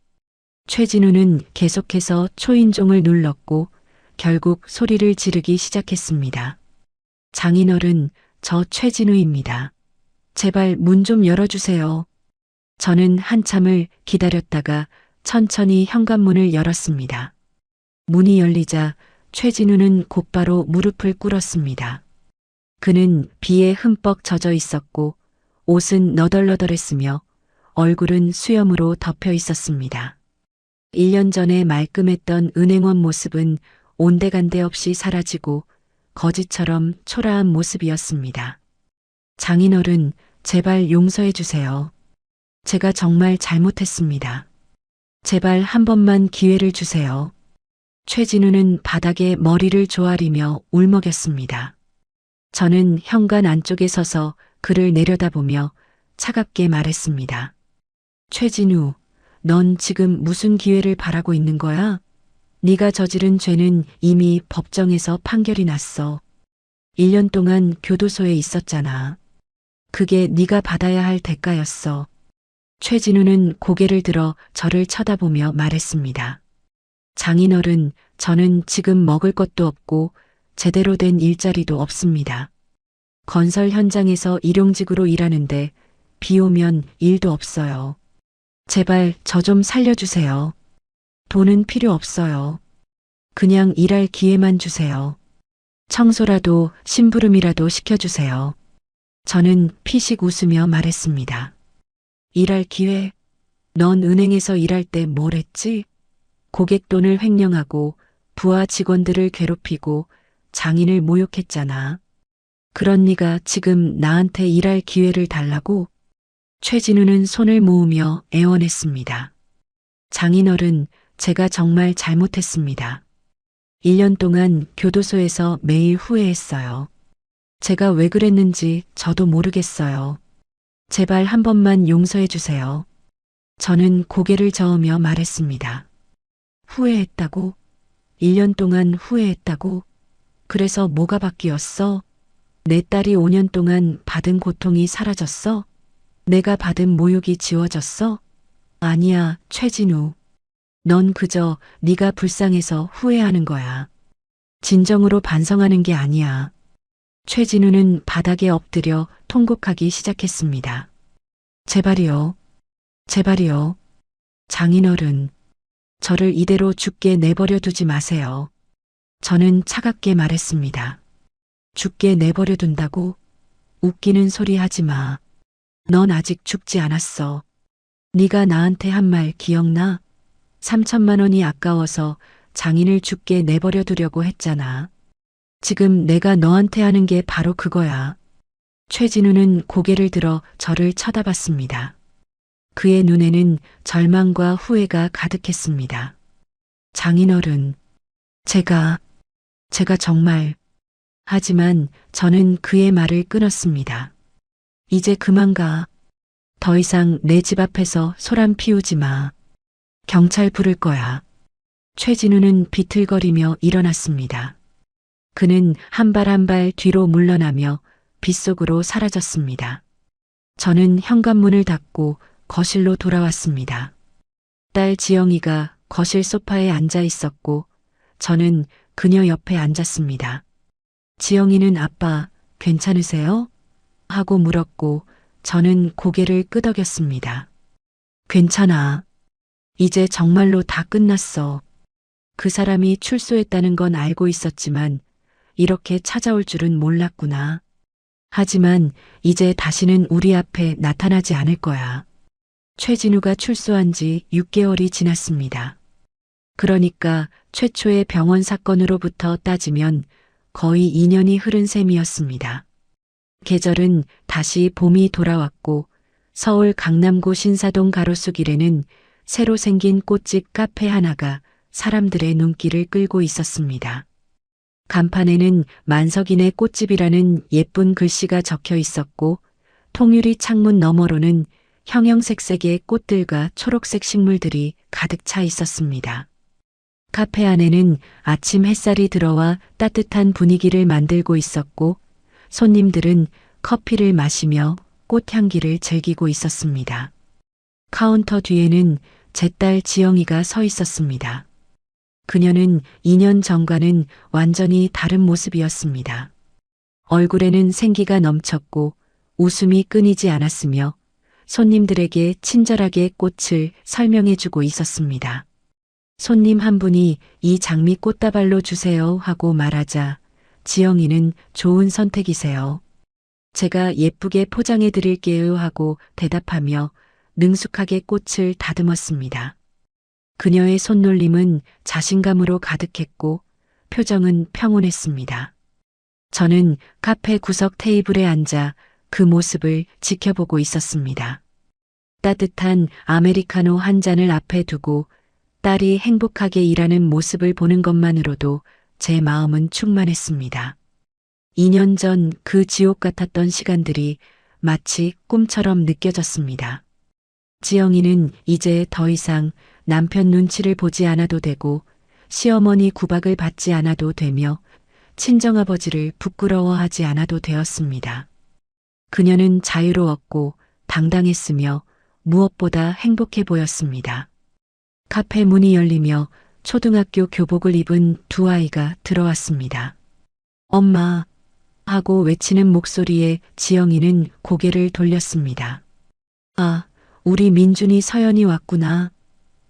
최진우는 계속해서 초인종을 눌렀고 결국 소리를 지르기 시작했습니다. 장인어른, 저 최진우입니다. 제발 문 좀 열어주세요. 저는 한참을 기다렸다가 천천히 현관문을 열었습니다. 문이 열리자 최진우는 곧바로 무릎을 꿇었습니다. 그는 비에 흠뻑 젖어 있었고 옷은 너덜너덜했으며 얼굴은 수염으로 덮여 있었습니다. 1년 전에 말끔했던 은행원 모습은 온데간데 없이 사라지고 거지처럼 초라한 모습이었습니다. 장인어른, 제발 용서해 주세요. 제가 정말 잘못했습니다. 제발 한 번만 기회를 주세요. 최진우는 바닥에 머리를 조아리며 울먹였습니다. 저는 현관 안쪽에 서서 그를 내려다보며 차갑게 말했습니다. 최진우, 넌 지금 무슨 기회를 바라고 있는 거야? 네가 저지른 죄는 이미 법정에서 판결이 났어. 1년 동안 교도소에 있었잖아. 그게 네가 받아야 할 대가였어. 최진우는 고개를 들어 저를 쳐다보며 말했습니다. 장인어른, 저는 지금 먹을 것도 없고 제대로 된 일자리도 없습니다. 건설 현장에서 일용직으로 일하는데 비 오면 일도 없어요. 제발 저 좀 살려주세요. 돈은 필요 없어요. 그냥 일할 기회만 주세요. 청소라도 심부름이라도 시켜주세요. 저는 피식 웃으며 말했습니다. 일할 기회? 넌 은행에서 일할 때 뭘 했지? 고객 돈을 횡령하고 부하 직원들을 괴롭히고 장인을 모욕했잖아. 그런 네가 지금 나한테 일할 기회를 달라고? 최진우는 손을 모으며 애원했습니다. 장인어른, 제가 정말 잘못했습니다. 1년 동안 교도소에서 매일 후회했어요. 제가 왜 그랬는지 저도 모르겠어요. 제발 한 번만 용서해 주세요. 저는 고개를 저으며 말했습니다. 후회했다고? 1년 동안 후회했다고? 그래서 뭐가 바뀌었어? 내 딸이 5년 동안 받은 고통이 사라졌어? 내가 받은 모욕이 지워졌어? 아니야, 최진우. 넌 그저 네가 불쌍해서 후회하는 거야. 진정으로 반성하는 게 아니야. 최진우는 바닥에 엎드려 통곡하기 시작했습니다. 제발이요. 제발이요. 장인어른, 저를 이대로 죽게 내버려 두지 마세요. 저는 차갑게 말했습니다. 죽게 내버려 둔다고? 웃기는 소리 하지 마. 넌 아직 죽지 않았어. 네가 나한테 한 말 기억나? 3천만 원이 아까워서 장인을 죽게 내버려 두려고 했잖아. 지금 내가 너한테 하는 게 바로 그거야. 최진우는 고개를 들어 저를 쳐다봤습니다. 그의 눈에는 절망과 후회가 가득했습니다. 장인어른, 제가 정말... 하지만 저는 그의 말을 끊었습니다. 이제 그만 가. 더 이상 내 집 앞에서 소란 피우지 마. 경찰 부를 거야. 최진우는 비틀거리며 일어났습니다. 그는 한 발 한 발 뒤로 물러나며 빗속으로 사라졌습니다. 저는 현관문을 닫고 거실로 돌아왔습니다. 딸 지영이가 거실 소파에 앉아 있었고 저는 그녀 옆에 앉았습니다. 지영이는 아빠, 괜찮으세요? 하고 물었고 저는 고개를 끄덕였습니다. 괜찮아. 이제 정말로 다 끝났어. 그 사람이 출소했다는 건 알고 있었지만 이렇게 찾아올 줄은 몰랐구나. 하지만 이제 다시는 우리 앞에 나타나지 않을 거야. 최진우가 출소한 지 6개월이 지났습니다. 그러니까 최초의 병원 사건으로부터 따지면 거의 2년이 흐른 셈이었습니다. 계절은 다시 봄이 돌아왔고 서울 강남구 신사동 가로수길에는 새로 생긴 꽃집 카페 하나가 사람들의 눈길을 끌고 있었습니다. 간판에는 만석인의 꽃집이라는 예쁜 글씨가 적혀 있었고 통유리 창문 너머로는 형형색색의 꽃들과 초록색 식물들이 가득 차 있었습니다. 카페 안에는 아침 햇살이 들어와 따뜻한 분위기를 만들고 있었고 손님들은 커피를 마시며 꽃향기를 즐기고 있었습니다. 카운터 뒤에는 제 딸 지영이가 서 있었습니다. 그녀는 2년 전과는 완전히 다른 모습이었습니다. 얼굴에는 생기가 넘쳤고 웃음이 끊이지 않았으며 손님들에게 친절하게 꽃을 설명해주고 있었습니다. 손님 한 분이 이 장미 꽃다발로 주세요 하고 말하자 지영이는 좋은 선택이세요. 제가 예쁘게 포장해 드릴게요 하고 대답하며 능숙하게 꽃을 다듬었습니다. 그녀의 손놀림은 자신감으로 가득했고 표정은 평온했습니다. 저는 카페 구석 테이블에 앉아 그 모습을 지켜보고 있었습니다. 따뜻한 아메리카노 한 잔을 앞에 두고 딸이 행복하게 일하는 모습을 보는 것만으로도 제 마음은 충만했습니다. 2년 전 그 지옥 같았던 시간들이 마치 꿈처럼 느껴졌습니다. 지영이는 이제 더 이상 남편 눈치를 보지 않아도 되고 시어머니 구박을 받지 않아도 되며 친정아버지를 부끄러워하지 않아도 되었습니다. 그녀는 자유로웠고 당당했으며 무엇보다 행복해 보였습니다. 카페 문이 열리며 초등학교 교복을 입은 두 아이가 들어왔습니다. 엄마, 하고 외치는 목소리에 지영이는 고개를 돌렸습니다. 아, 우리 민준이 서연이 왔구나.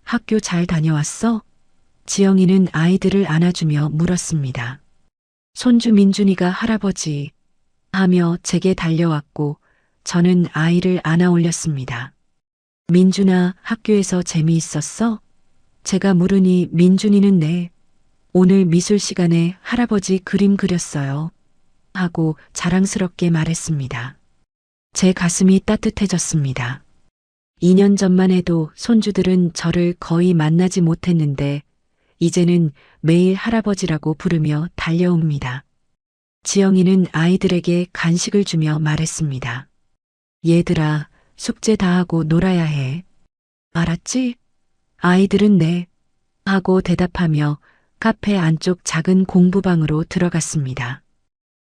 학교 잘 다녀왔어? 지영이는 아이들을 안아주며 물었습니다. 손주 민준이가 할아버지 하며 제게 달려왔고 저는 아이를 안아 올렸습니다. 민준아, 학교에서 재미있었어? 제가 물으니 민준이는 네. 오늘 미술 시간에 할아버지 그림 그렸어요. 하고 자랑스럽게 말했습니다. 제 가슴이 따뜻해졌습니다. 2년 전만 해도 손주들은 저를 거의 만나지 못했는데 이제는 매일 할아버지라고 부르며 달려옵니다. 지영이는 아이들에게 간식을 주며 말했습니다. 얘들아, 숙제 다 하고 놀아야 해. 알았지? 아이들은 네. 하고 대답하며 카페 안쪽 작은 공부방으로 들어갔습니다.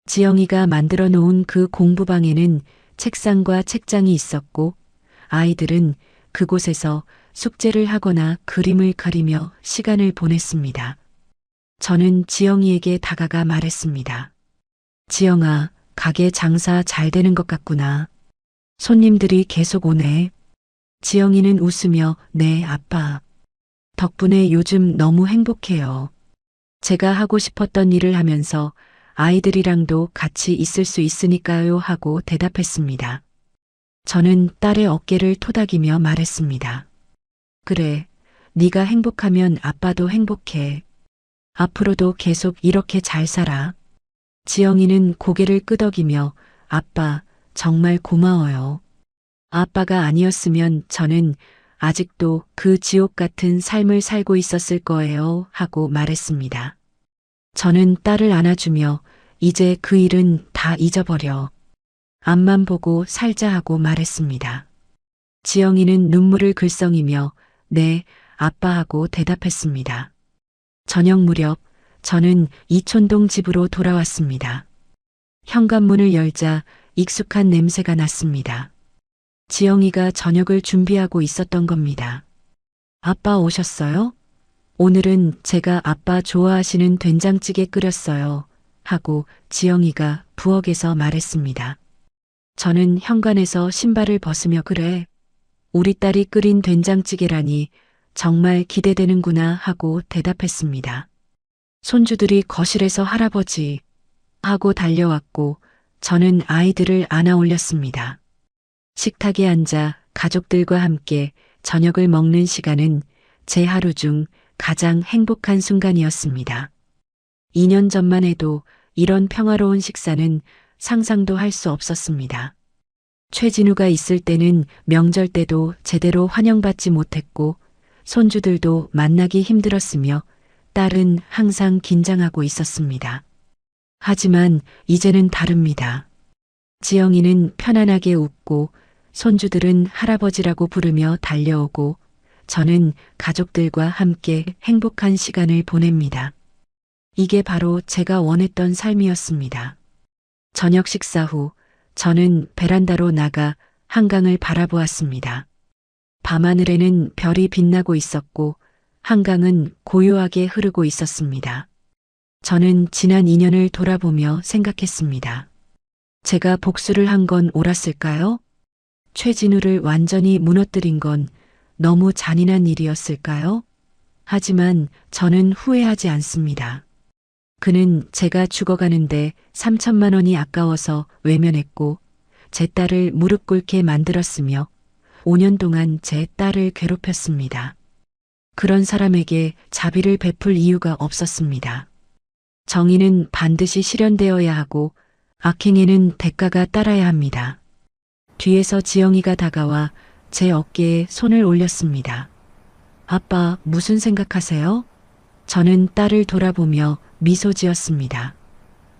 지영이가 만들어 놓은 그 공부방에는 책상과 책장이 있었고 아이들은 그곳에서 숙제를 하거나 그림을 그리며 시간을 보냈습니다. 저는 지영이에게 다가가 말했습니다. 지영아, 가게 장사 잘 되는 것 같구나. 손님들이 계속 오네. 지영이는 웃으며 네, 아빠. 덕분에 요즘 너무 행복해요. 제가 하고 싶었던 일을 하면서 아이들이랑도 같이 있을 수 있으니까요 하고 대답했습니다. 저는 딸의 어깨를 토닥이며 말했습니다. 그래, 네가 행복하면 아빠도 행복해. 앞으로도 계속 이렇게 잘 살아. 지영이는 고개를 끄덕이며 아빠, 정말 고마워요. 아빠가 아니었으면 저는 아직도 그 지옥 같은 삶을 살고 있었을 거예요 하고 말했습니다. 저는 딸을 안아주며 이제 그 일은 다 잊어버려. 앞만 보고 살자 하고 말했습니다. 지영이는 눈물을 글썽이며 네, 아빠하고 대답했습니다. 저녁 무렵 저는 이촌동 집으로 돌아왔습니다. 현관문을 열자 익숙한 냄새가 났습니다. 지영이가 저녁을 준비하고 있었던 겁니다. 아빠 오셨어요? 오늘은 제가 아빠 좋아하시는 된장찌개 끓였어요. 하고 지영이가 부엌에서 말했습니다. 저는 현관에서 신발을 벗으며 그래. 우리 딸이 끓인 된장찌개라니 정말 기대되는구나 하고 대답했습니다. 손주들이 거실에서 할아버지 하고 달려왔고 저는 아이들을 안아 올렸습니다. 식탁에 앉아 가족들과 함께 저녁을 먹는 시간은 제 하루 중 가장 행복한 순간이었습니다. 2년 전만 해도 이런 평화로운 식사는 상상도 할 수 없었습니다. 최진우가 있을 때는 명절 때도 제대로 환영받지 못했고 손주들도 만나기 힘들었으며 딸은 항상 긴장하고 있었습니다. 하지만 이제는 다릅니다. 지영이는 편안하게 웃고 손주들은 할아버지라고 부르며 달려오고 저는 가족들과 함께 행복한 시간을 보냅니다. 이게 바로 제가 원했던 삶이었습니다. 저녁 식사 후 저는 베란다로 나가 한강을 바라보았습니다. 밤하늘에는 별이 빛나고 있었고 한강은 고요하게 흐르고 있었습니다. 저는 지난 2년을 돌아보며 생각했습니다. 제가 복수를 한 건 옳았을까요? 최진우를 완전히 무너뜨린 건 너무 잔인한 일이었을까요? 하지만 저는 후회하지 않습니다. 그는 제가 죽어가는데 3천만 원이 아까워서 외면했고 제 딸을 무릎 꿇게 만들었으며 5년 동안 제 딸을 괴롭혔습니다. 그런 사람에게 자비를 베풀 이유가 없었습니다. 정의는 반드시 실현되어야 하고 악행에는 대가가 따라야 합니다. 뒤에서 지영이가 다가와 제 어깨에 손을 올렸습니다. 아빠, 무슨 생각하세요? 저는 딸을 돌아보며 미소 지었습니다.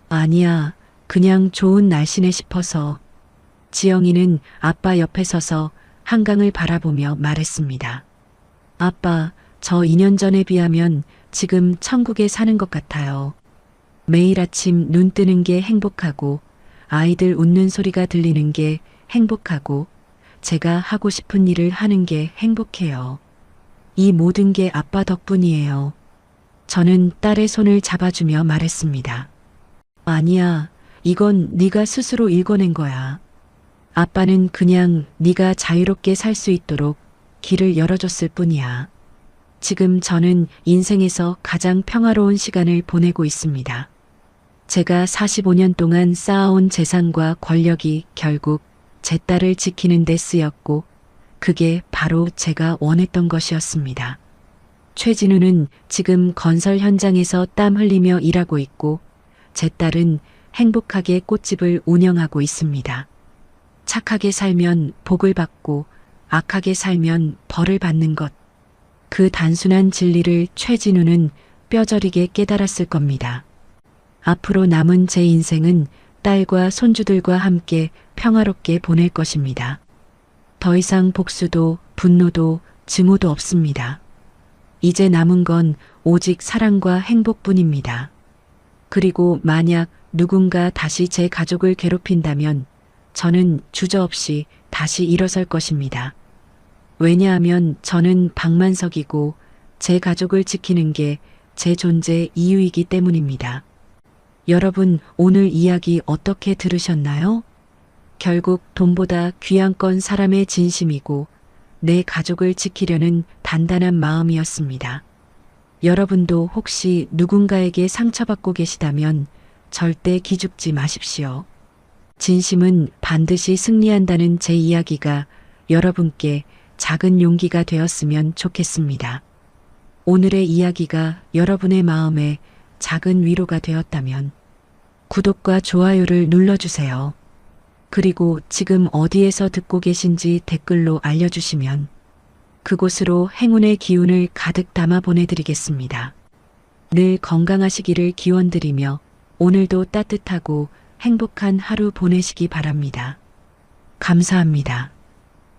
아니야, 그냥 좋은 날씨네 싶어서. 지영이는 아빠 옆에 서서 한강을 바라보며 말했습니다. 아빠, 저 2년 전에 비하면 지금 천국에 사는 것 같아요. 매일 아침 눈 뜨는 게 행복하고 아이들 웃는 소리가 들리는 게 행복하고 제가 하고 싶은 일을 하는 게 행복해요. 이 모든 게 아빠 덕분이에요. 저는 딸의 손을 잡아주며 말했습니다. 아니야, 이건 네가 스스로 읽어낸 거야. 아빠는 그냥 네가 자유롭게 살 수 있도록 길을 열어줬을 뿐이야. 지금 저는 인생에서 가장 평화로운 시간을 보내고 있습니다. 제가 45년 동안 쌓아온 재산과 권력이 결국 제 딸을 지키는 데 쓰였고 그게 바로 제가 원했던 것이었습니다. 최진우는 지금 건설 현장에서 땀 흘리며 일하고 있고 제 딸은 행복하게 꽃집을 운영하고 있습니다. 착하게 살면 복을 받고 악하게 살면 벌을 받는 것. 그 단순한 진리를 최진우는 뼈저리게 깨달았을 겁니다. 앞으로 남은 제 인생은 딸과 손주들과 함께 평화롭게 보낼 것입니다. 더 이상 복수도 분노도 증오도 없습니다. 이제 남은 건 오직 사랑과 행복뿐입니다. 그리고 만약 누군가 다시 제 가족을 괴롭힌다면 저는 주저없이 다시 일어설 것입니다. 왜냐하면 저는 박만석이고 제 가족을 지키는 게 제 존재 이유이기 때문입니다. 여러분, 오늘 이야기 어떻게 들으셨나요? 결국 돈보다 귀한 건 사람의 진심이고 내 가족을 지키려는 단단한 마음이었습니다. 여러분도 혹시 누군가에게 상처받고 계시다면 절대 기죽지 마십시오. 진심은 반드시 승리한다는 제 이야기가 여러분께 작은 용기가 되었으면 좋겠습니다. 오늘의 이야기가 여러분의 마음에 작은 위로가 되었다면 구독과 좋아요를 눌러주세요. 그리고 지금 어디에서 듣고 계신지 댓글로 알려주시면 그곳으로 행운의 기운을 가득 담아 보내드리겠습니다. 늘 건강하시기를 기원드리며 오늘도 따뜻하고 행복한 하루 보내시기 바랍니다. 감사합니다.